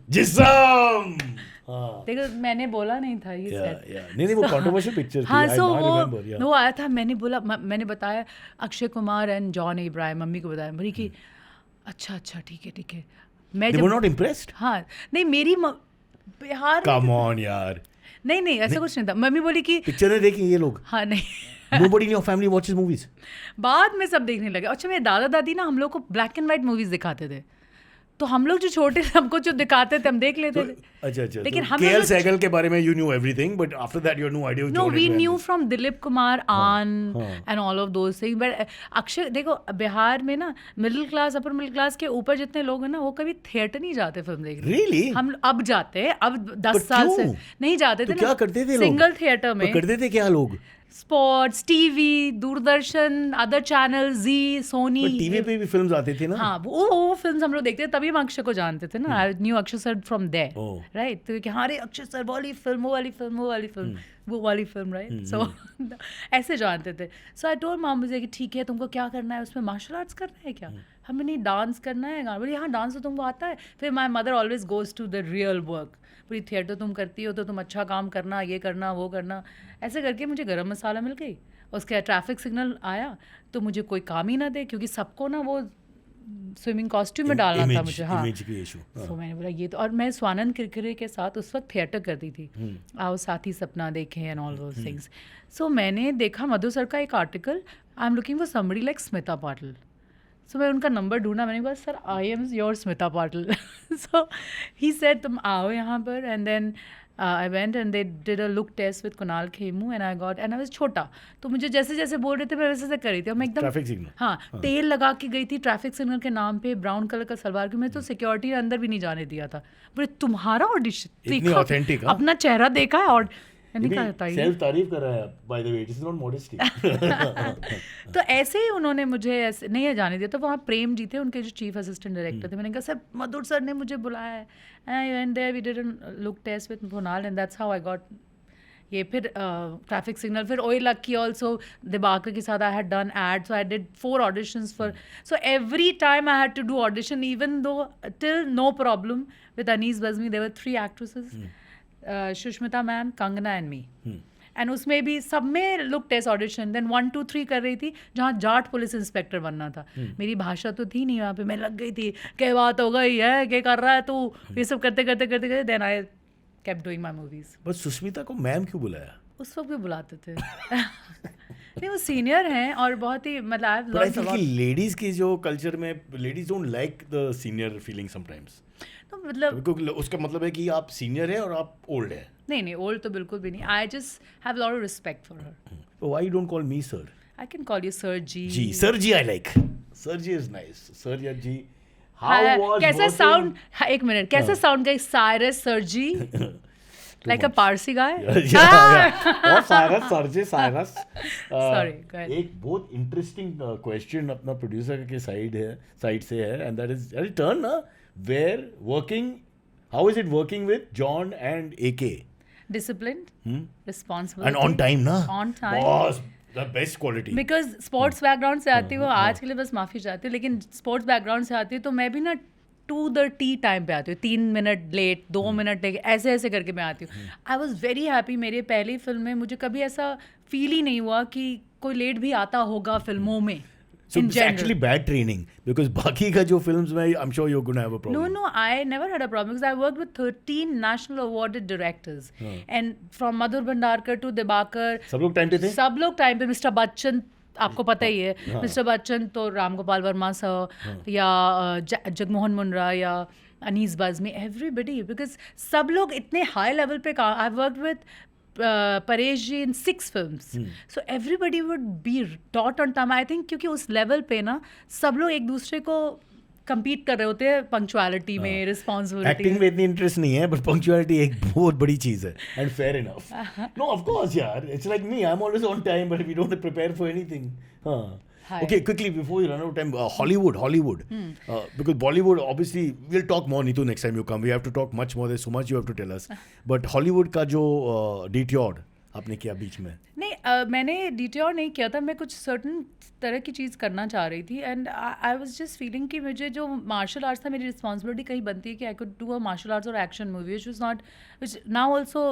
देखो मैंने बोला नहीं था ये सेट. नहीं वो कंट्रोवर्शियल पिक्चर थी. हाँ. सो वो वो आया था. मैंने बताया Akshay Kumar and John Ibrahim. Mummy को बताया. बोली कि अच्छा ठीक है. मैं They were not impressed? हाँ नहीं मेरी बिहार. Come on यार. नहीं ऐसा कुछ नहीं था. मम्मी बोली कि पिक्चर ने देखी ये लोग. हाँ नहीं. Nobody in your family watches movies. बाद में सब देखने लगे. अच्छा मेरे दादा दादी ना हम लोग को ब्लैक एंड वाइट मूवीज दिखाते थे. तो हम लोग जो छोटे थे हमको जो दिखाते थे हम देख लेते थे. अच्छा लेकिन तो हम KL लोग- सहगल के बारे में you knew everything, but after that you had no idea. No, we knew from Dilip Kumar, An, हाँ. and all of those things. But Akshay देखो बिहार में ना middle class upper middle class के ऊपर जितने लोग हैं ना वो कभी थिएटर नहीं जाते फिल्म देखने. Really? हम अब जाते हैं, अब 10 But साल से क्यों? नहीं जाते तो थे. क्या करते थे लोग? सिंगल थिएटर में. तो करते थे क्या लोग? Sports, TV, Doordarshan, other channel, Zee, Sony. But TV पे भी फिल्म्स आते थे ना. हाँ वो फिल्म हम लोग देखते थे तभी हम अक्षय को जानते थे ना. I knew Akshay sir from there, Oh. Right. तो कि हाँ रे अक्षय सर वाली फिल्म, वो वाली फिल्म, वो वाली फिल्म, वो वाली फिल्म, राइट. सो ऐसे जानते थे. सो आई टोल्ड मॉम मुझे कि ठीक है तुमको क्या करना है उसमें, मार्शल आर्ट्स करना है क्या? हमें नहीं डांस करना है. गाना बोली हाँ डांस तो तुमको आता है. फिर my mother always goes to the real work. पूरी थिएटर तुम करती हो तो तुम अच्छा काम करना, ये करना, वो करना. ऐसे करके मुझे गरम मसाला मिल गई. उसके ट्रैफिक सिग्नल आया तो मुझे कोई काम ही ना दे क्योंकि सबको ना वो स्विमिंग कॉस्ट्यूम में डालना था मुझे. हाँ इमेज की इशू. तो मैंने बोला ये तो. और मैं स्वानंद किरकिरे के साथ उस वक्त थिएटर करती थी. आओ साथी सपना देखें and all those things. So मैंने देखा मधु सर का एक article, I am looking for somebody like Smita Patil. So मैं उनका नंबर ढूंढा. मैंने कहा sir I am your Smita Patil. So he said तुम आओ यहाँ पर. And then I went and they did a look test with Kunal Khemu and I got, and I was छोटा तो मुझे जैसे जैसे बोल रहे थे मैं वैसे वैसे कर रही थी. और मैं एकदम ट्रैफिक सिग्नल. हाँ तेल लगा के गई थी ट्रैफिक सिग्नल के नाम पे, ब्राउन कलर का सलवार की. मैं तो सिक्योरिटी अंदर भी नहीं जाने दिया था. बोले तुम्हारा ऑडिशन इतनी authentic, हाँ? अपना चेहरा देखा है. और मैंने कहा था ये सेल्फ तारीफ कर रहा है by the way. It is not modesty. तो ऐसे ही उन्होंने मुझे ऐसे नहीं जाने दिया. तो वहाँ प्रेम जी थे उनके जो चीफ असिस्टेंट डायरेक्टर थे. मैंने कहा सर मधुर सर ने मुझे बुलाया है. I went there, we did a look test with Kunal and that's how I got ये. फिर ट्रैफिक सिग्नल, फिर ओए लक्की ऑल्सो दिबाकर के साथ I had done ad. So I did 4 auditions for. So every time I had to do audition even though till no problem with Anees Bazmee. There were 3 actresses, Sushmita ma'am, Kangana and me. And उसमें भी सब में look test audition. Then 1 2 3 कर रही थी जहाँ Jat police inspector बनना था. मेरी भाषा तो थी नहीं वहाँ पे. मैं लग गई थी क्या बात हो गई है, क्या कर रहा है तू, ये सब करते करते करते करते. Then I kept doing my movies. बस सुष्मिता को मैम क्यों बुलाया? उस वक्त भी बुलाते थे. नहीं वो सीनियर हैं और बहुत ही मतलब I have But I learned a think lot. कि लेडीज की जो कल्चर में ladies don't like the senior feeling sometimes. तो मतलब क्योंकि उसका मतलब है कि आप सीनियर है और आप ओल्ड है. नहीं ओल्ड तो बिल्कुल भी नहीं. I just have lot of respect for her. Why don't call me sir? I can call you sir ji. Ji sir ji I like. Sir ji is nice. Sir या जी. हाउ वाज कैसा साउंड, एक मिनट, कैसा साउंड का Cyrus sir ji like a Parsi guy. और Cyrus sir ji Cyrus. Sorry, go ahead. एक बहुत interesting question अपना producer के साइड से है एंड दैट इज टर्न ना where working. How is it working with John and AK? Disciplined, responsible, and on time ना. On time. Boss the best quality. Because sports background से आती हूँ. आज के लिए बस माफ़ी चाहती हूँ लेकिन स्पोर्ट्स बैकग्राउंड से आती हूँ तो मैं भी ना टू द टी टाइम पे आती हूँ. 3 मिनट लेट, 2 मिनट लेके, ऐसे ऐसे करके मैं आती हूँ. I was very happy. मेरी पहली फिल्म में मुझे कभी ऐसा फील ही नहीं हुआ कि कोई लेट भी आता होगा फिल्मों में. So in it's general. actually bad training because बाकी का जो films में I'm sure you're going to have a problem. No, I never had a problem because I worked with 13 national awarded directors. And from Madhur Bhandarkar to Dibakar. सब लोग time पे थे? सब लोग टाइम पे. मिस्टर बच्चन आपको पता ही है. मिस्टर बच्चन तो राम गोपाल वर्मा सर या जगमोहन मुंडरा या अनीस बज़मी, एवरीबडी. बिकॉज सब लोग इतने हाई लेवल पे काम. I worked with Paresh ji in 6 films. So everybody would be taught on time. I think क्योंकि उस लेवल पे ना सब लोग एक दूसरे को compete कर रहे होते हैं पंक्चुअलिटी में, रिस्पॉन्सिबिलिटी. एक्टिंग में इतनी इंटरेस्ट नहीं है बट पंक्चुअलिटी एक बहुत बड़ी चीज है and fair enough. No of course यार, it's like me, I am always on time but we don't prepare for anything. हाँ. Hi. Okay, quickly before we run out of time, Hollywood. Because Bollywood, obviously, we'll talk more, Neetu, next time you come. We have to talk much more. There's so much you have to tell us. But Hollywood का जो Detour आपने किया बीच में. नहीं मैंने detour नहीं किया था. मैं कुछ सर्टन तरह की चीज़ करना चाह रही थी and I was just feeling कि मुझे जो मार्शल आर्ट्स था मेरी रिस्पॉन्सिबिलिटी कहीं बनती है कि I could do a martial arts और action movie which was not, which now also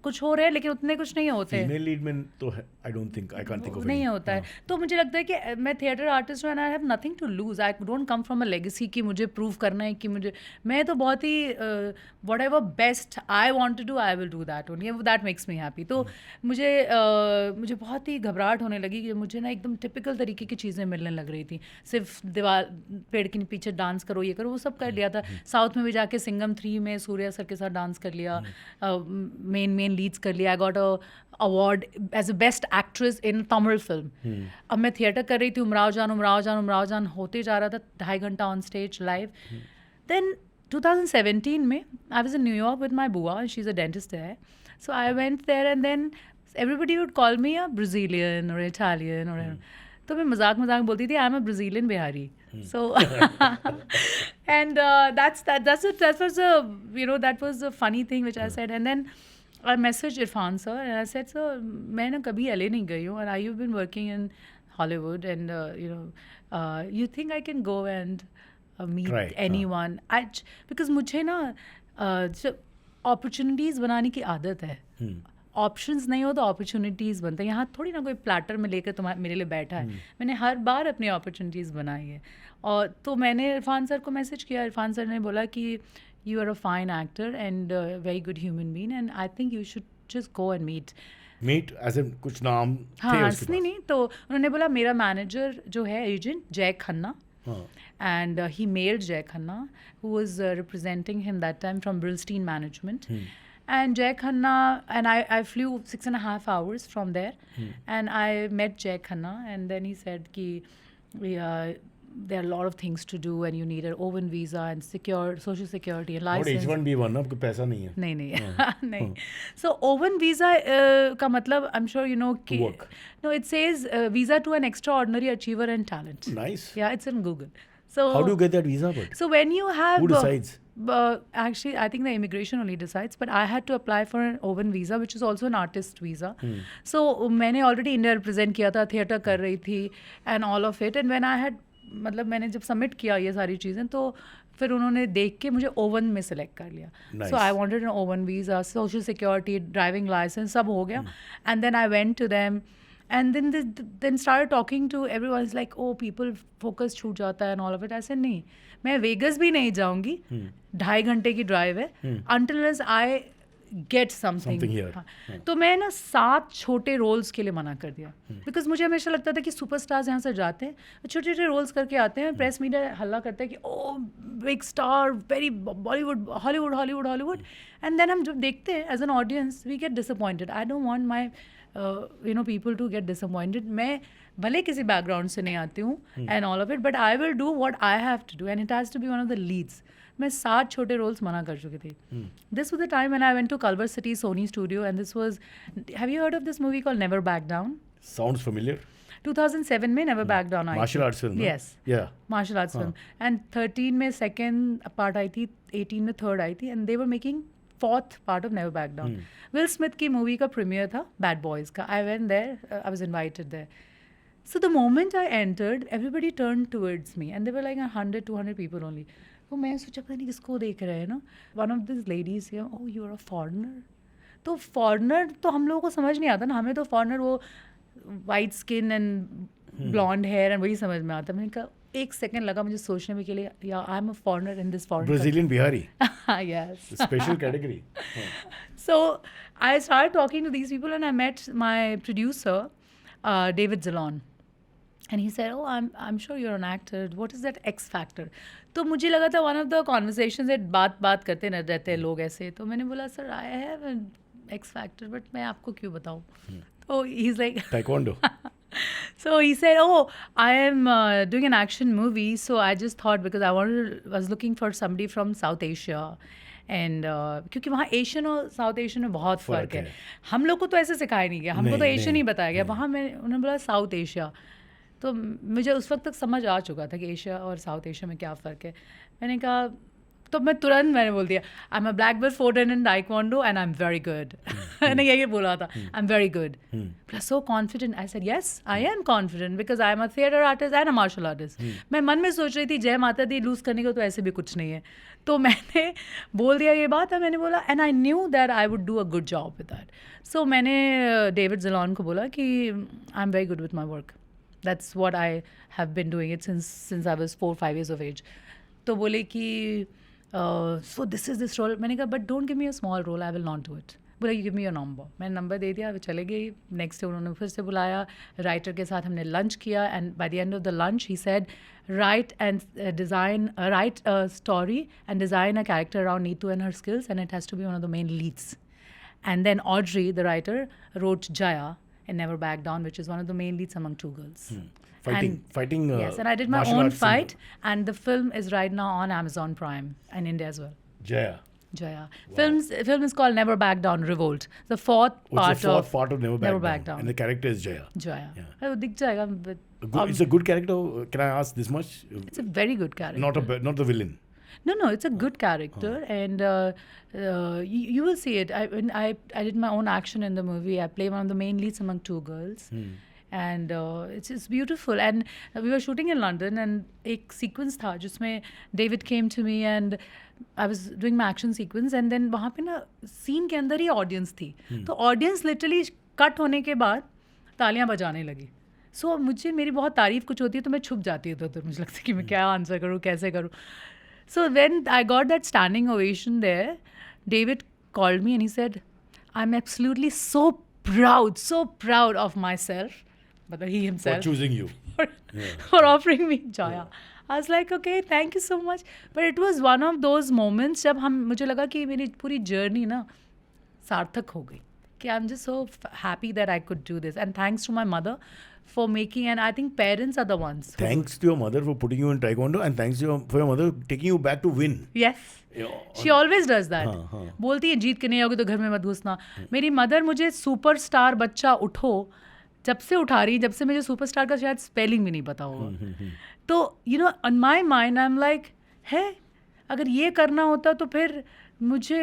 कुछ हो रहे हैं लेकिन उतने कुछ नहीं होते हैं. फीमेल लीड में तो I don't think I can't think of नहीं होता है. तो मुझे लगता है कि मैं थिएटर आर्टिस्ट हूँ and I have nothing to lose. I don't come from a legacy कि मुझे प्रूव करना है कि मुझे, मैं तो बहुत ही whatever best I want to do I will do that only. That makes me happy. तो मुझे मुझे बहुत ही घबराहट होने लगी कि मुझे ना एकदम टिपिकल तरीके की चीज़ें मिलने लग रही थी, सिर्फ दीवार पेड़ के पीछे डांस करो, ये करो, वो सब कर लिया था। साउथ में भी जाके सिंगम 3 में सूर्या सर के साथ डांस कर लिया, मेन लीड्स कर लिया। I got a award as a best actress in Tamil film. अब मैं थिएटर कर रही थी, उमराव जान होते जा रहा था 2.5 घंटा ऑन स्टेज लाइव। देन 2017 में I was in New York with my बुआ, शी इज़ अ डेंटिस्ट है, so I went there and then everybody would call me a Brazilian or Italian or तो मैं मजाक में बोलती थी, I'm a Brazilian Bihari. So and that was a funny thing which I said. And then I messaged Irfan sir and I said, sir, मैं ना कभी LA नहीं गई हूँ, and you've been working in Hollywood and you think I can go and meet anyone? Because मुझे ना opportunities बनाने की आदत है. ऑप्शंस नहीं हो तो अपॉर्चुनिटीज़ बनते हैं। यहाँ थोड़ी ना कोई प्लेटर में लेकर मेरे लिए बैठा है, मैंने हर बार अपनी अपॉर्चुनिटीज़ बनाई है। और तो मैंने इरफान सर को मैसेज किया, इरफान सर ने बोला कि you are a fine actor and very good human being and I think you should just go and meet as in कुछ नाम हाँ नहीं तो उन्होंने बोला मेरा मैनेजर जो है एजेंट जय Khanna, and he mailed Jay Khanna, who was representing him that time from Brillstein Management. And Jay Khanna, and I flew 6.5 hours from there, and I met Jay Khanna, and then he said ki there are a lot of things to do and you need an open visa and secure social security and license. और H1B1 ना, आपको पैसा नहीं है। नहीं So open visa का मतलब I'm sure you know कि no, it says visa to an extraordinary achiever and talent. Nice. Yeah, it's in Google. So how do you get that visa? But so when you have who decides? Actually, I think the immigration only decides. But I had to apply for an open visa, which is also an artist visa. So मैंने already India represent किया था, theatre कर रही थी, and all of it. And when I had मतलब मैंने जब submit किया ये सारी चीज़ें तो फिर उन्होंने देख के मुझे ओवन में सेलेक्ट कर लिया। So I wanted an O one visa, social security, driving licence सब हो गया। And then I went to them and then start talking to everyone is like oh people focus छूट जाता है एंड ऑल ऑफ इट। ऐसे नहीं, मैं vagus भी नहीं जाऊँगी, 2.5 घंटे की ड्राइव है, अनटिल आई गेट समथिंग। तो मैं ना 7 छोटे रोल्स के लिए मना कर दिया, बिकॉज मुझे हमेशा लगता था कि सुपरस्टार्स यहाँ से जाते हैं, छोटे छोटे रोल्स करके आते हैं, प्रेस मीडिया हल्ला करता है कि oh big star, very Bollywood, Hollywood, and then हम जब देखते हैं as an audience we get disappointed. I don't want my people to get disappointed. मैं भले किसी बैकग्राउंड से नहीं आती हूँ and all of it, but I will do what I have to do and it has to be one of the leads. मैं 7 छोटे roles मना कर चुकी थी। This was the time when I went to Culver City Sony studio and this was, have you heard of this movie called never back down? Sounds familiar. 2007 में never back down I, martial arts film. Yes, martial arts film. And 13 में second part आई थी, 18 में third I थी, and they were making 4th part of never back down. Will Smith की movie का premiere था Bad Boys का। I went there, I was invited there. So the moment I entered, everybody turned towards me and they were like 100-200 people only. तो मैं सोचा पता नहीं किसको देख रहे हैं ना। One of these ladies here, oh you are a foreigner. तो foreigner तो हम लोगों को समझ नहीं आता ना, हमें तो foreigner वो white skin and blonde hair and वही समझ में आता। मैंने कहा 1 सेकंड लगा मुझे सोचने में के लिए, yeah I'm a foreigner in this foreign Brazilian Bihari. Yes. Special category. So I started talking to these people and I met my producer, David Zalon. And he said, oh, I'm sure you're an actor. What is that X factor? तो मुझे लगा था one of the conversations that बात करते न रहते हैं लोग ऐसे। तो मैंने बोला sir I have an X factor, but मैं आपको क्यों बताऊँ? तो he's like Taekwondo. So he said, oh, I am doing an action movie. So I just thought, because was looking for somebody from South Asia. And क्योंकि वहाँ Asian और south Asian में बहुत फ़र्क है। हम लोग को तो ऐसे सिखाया नहीं गया, हमको तो एशियन ही बताया गया। वहाँ उन्होंने बोला साउथ एशिया, तो मुझे उस वक्त तक समझ आ चुका था कि एशिया और साउथ एशिया में क्या फ़र्क है। मैंने कहा, तो मैंने बोल दिया आई am a black belt 4 in taekwondo and I'm very good. मैंने यही बोला था, I'm very good. Plus so confident. I said yes, I am confident because I am a theatre artist and a martial artist. मैं मन में सोच रही थी जय माता दी लूज़ करने को तो ऐसे भी कुछ नहीं है। तो मैंने बोल दिया ये बात, मैंने बोला and I knew that I would do a good job with that. So मैंने डेविड ज़लॉन को बोला कि I'm very good with my work. That's what I have been doing it since I was 4-5 years of age. तो बोले कि so this is this role. मैंने कहा but don't give me a small role, I will not do it. बोला you give me your number. मैंने number दे दिया, वो चले गई. नेक्स्ट डे उन्होंने फिर से बुलाया, राइटर के साथ हमने लंच किया, and by the end of the lunch he said write a story and design a character around Neetu and her skills, and it has to be one of the main leads. And then Audrey, the writer, wrote Jaya and Never Back Down, which is one of the main leads among Two Girls. Fighting. Yes, and I did my martial own arts fight, and the film is right now on Amazon Prime and India as well. Jaya. Jaya. Film is called Never Back Down, Revolt. The fourth What's the fourth part of Never Back, Back Down. And the character is Jaya. Jaya. Yeah. वो दिख जाएगा. It's a good character. Can I ask this much? It's a very good character. Not the villain. No, it's a good character, and you will see it. I did my own action in the movie. I play one of the main leads among Two Girls. And it's beautiful. And we were shooting in London, and एक sequence था जिसमें David came to me, and I was doing my action sequence, and then वहाँ पे ना scene के अंदर ही audience थी. तो audience literally cut होने के बाद तालियां बजाने लगी. So मुझे मेरी बहुत तारीफ कुछ होती है तो मैं छुप जाती हूँ तो मुझे लगता है कि मैं क्या आंसर करूँ, कैसे करूँ. So when I got that standing ovation there, David called me and he said, I'm absolutely so proud of myself, but he himself, For choosing you. for offering me Jaya. I was like, okay, thank you so much. But it was one of those moments जब मुझे लगा कि मेरी पूरी journey ना सार्थक हो गई. कि I'm just so happy that I could do this. And thanks to my mother for making, and I think parents are the ones. Thanks to your mother for putting you in Taekwondo, and thanks for your mother taking you back to win. Yes. She always does that. बोलती है जीत के नहीं आओगे तो घर में मत घुसना. मेरी मदर मुझे सुपरस्टार बच्चा उठो जब से उठा रही, जब से मुझे सुपरस्टार का शायद स्पेलिंग भी नहीं पता होगा. तो on my mind I'm like, है अगर ये करना होता तो फिर मुझे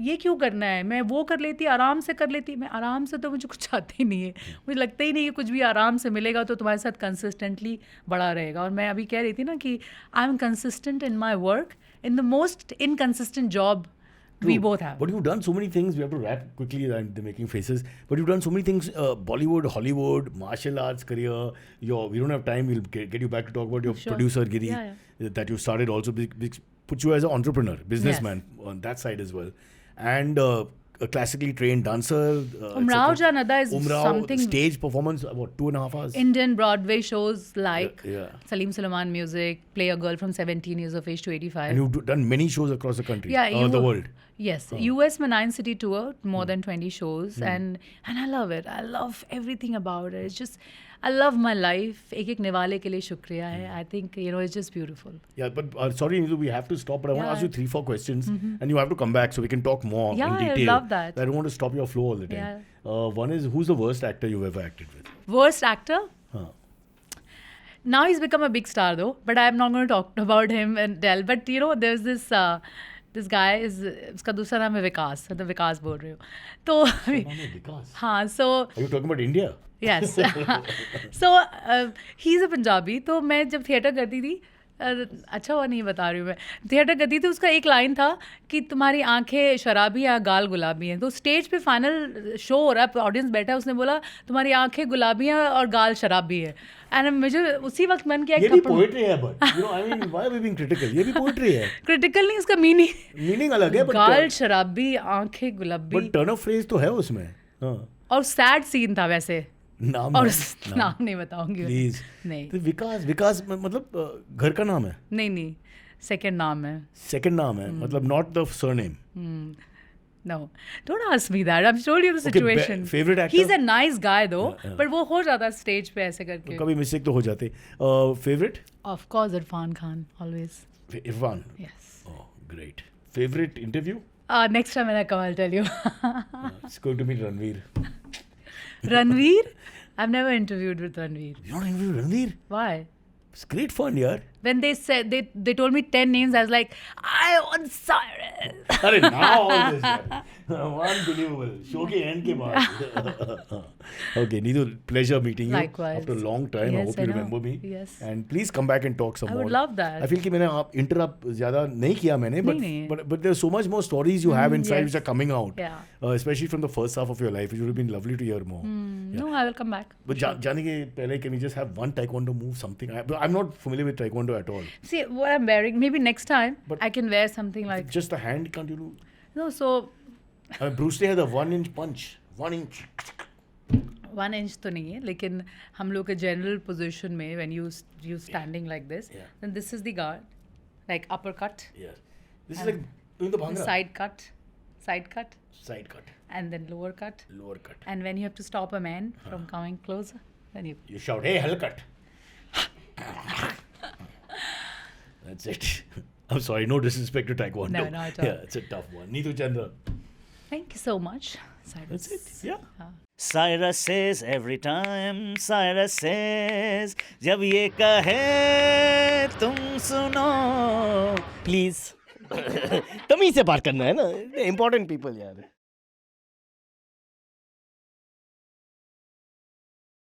ये क्यों करना है. मैं वो कर लेती, आराम से कर लेती. मैं आराम से तो मुझे कुछ आता ही नहीं है. मुझे लगता ही नहीं कि कुछ भी आराम से मिलेगा तो तुम्हारे साथ कंसिस्टेंटली बड़ा रहेगा. और मैं अभी कह रही थी ना कि I M consistent in my work in the most inconsistent job we both have. But you've done so many things. We have to wrap quickly. They're making faces. But you've done so many things. Bollywood, Hollywood, martial arts career. We don't have time. We'll get you back to talk about your producer, Giri, that you started also. Put you as an entrepreneur, businessman on that side as well. And a classically trained dancer. Umrao Janada is something. Stage performance, 2.5 hours? Indian Broadway shows like Salim Sulaiman Music, Play a Girl from 17 years of age to 85. And you've done many shows across the country, the world. Yes, US में 9 city tour, more than 20 shows, and I love it. I love everything about it. It's just, I love my life. एक निवाले के लिए शुक्रिया है. I think it's just beautiful. Yeah, but sorry, Neetu, we have to stop. But I want to ask you 3-4 questions, and you have to come back so we can talk more in detail. I love that. I don't want to stop your flow all the time. One is, who's the worst actor you've ever acted with? Worst actor? Now he's become a big star though, but I'm not going to talk about him and tell. But there's this guy is, उसका दूसरा नाम है विकास, मतलब विकास बोल रही हूँ. तो विकास. हाँ, so. Are you talking about India? Yes. So he's a Punjabi. तो मैं जब थिएटर करती थी, अच्छा हुआ नहीं बता रही हूँ मैं, थिएटर करती थी, उसका एक लाइन था कि तुम्हारी आंखें शराबी या गाल गुलाबी हैं. तो स्टेज पे फाइनल शो हो रहा है, ऑडियंस बैठा है, उसने बोला तुम्हारी आंखें गुलाबी हैं और गाल शराबी है. एंड मुझे उसी वक्त मन किया ये भी पोएट्री है, but I mean, why are we being critical? ये भी पोएट्री है. क्रिटिकल नहीं, उसका मीनिंग अलग है. गाल शराबी, आंखें गुलाबी. बट टर्न ऑफ फ्रेज तो है उसमें. और सैड सीन था वैसे. नाम नहीं बताऊंगी प्लीज. नहीं. तो विकास मतलब घर का नाम है? नहीं, सेकंड नाम है. सेकंड नाम है, मतलब not the surname. No, don't ask me that. I've told you the situation. Favorite actor? He's a nice guy though, but वो हो जाता स्टेज पे ऐसे करके. कभी मिस्टेक तो हो जाते. Favorite? Of course, Irfan Khan, always. Irfan? Yes. Oh, great. Favorite interview? Next time I'll come, I'll tell you. It's going to meet Ranveer. Ranveer? I've never interviewed with Ranveer. You not interviewed Ranveer? Why? It's great fun, yaar. When they said they told me 10 names, I was like, I want Cyrus. Arre, now all this, yaar. Unbelievable. Show ke end ke baad. Okay, Neetu, pleasure meeting you. Likewise. After a long time. Yes, I hope you remember me. Yes. And please come back and talk some more. I would love that. I feel कि मैंने आप interrupt ज़्यादा नहीं किया मैंने, but there's so much more stories you have inside which are coming out. Yeah. Especially from the first half of your life, it would have been lovely to hear more. No, I will come back. But जाने के पहले, can we just have one taekwondo move, something? I'm not familiar with taekwondo at all. See, what I'm wearing, maybe next time I can wear something like... Just the hand, can't you do? No, so I mean, Bruce Lee had a 1-inch punch. 1 inch. 1 inch तो नहीं है, लेकिन हम लोग के general position में when you standing like this, Yeah. then this is the guard, like uppercut, Yeah. This is like doing the bhangra. side cut, Side cut. and then lower cut. Lower cut. And when you have to stop a man from coming closer, then you. You shout, hey, hell cut. That's it. I'm sorry, no disrespect to Taekwondo. No, not at all. Yeah, it's a tough one. Neetu Chandra. Thank you so much, Cyrus. That's it. Yeah. Cyrus says every time, Cyrus says, जब ये कहे तुम सुनो, please तमीज से बात करना है ना, इम्पोर्टेंट पीपल यार.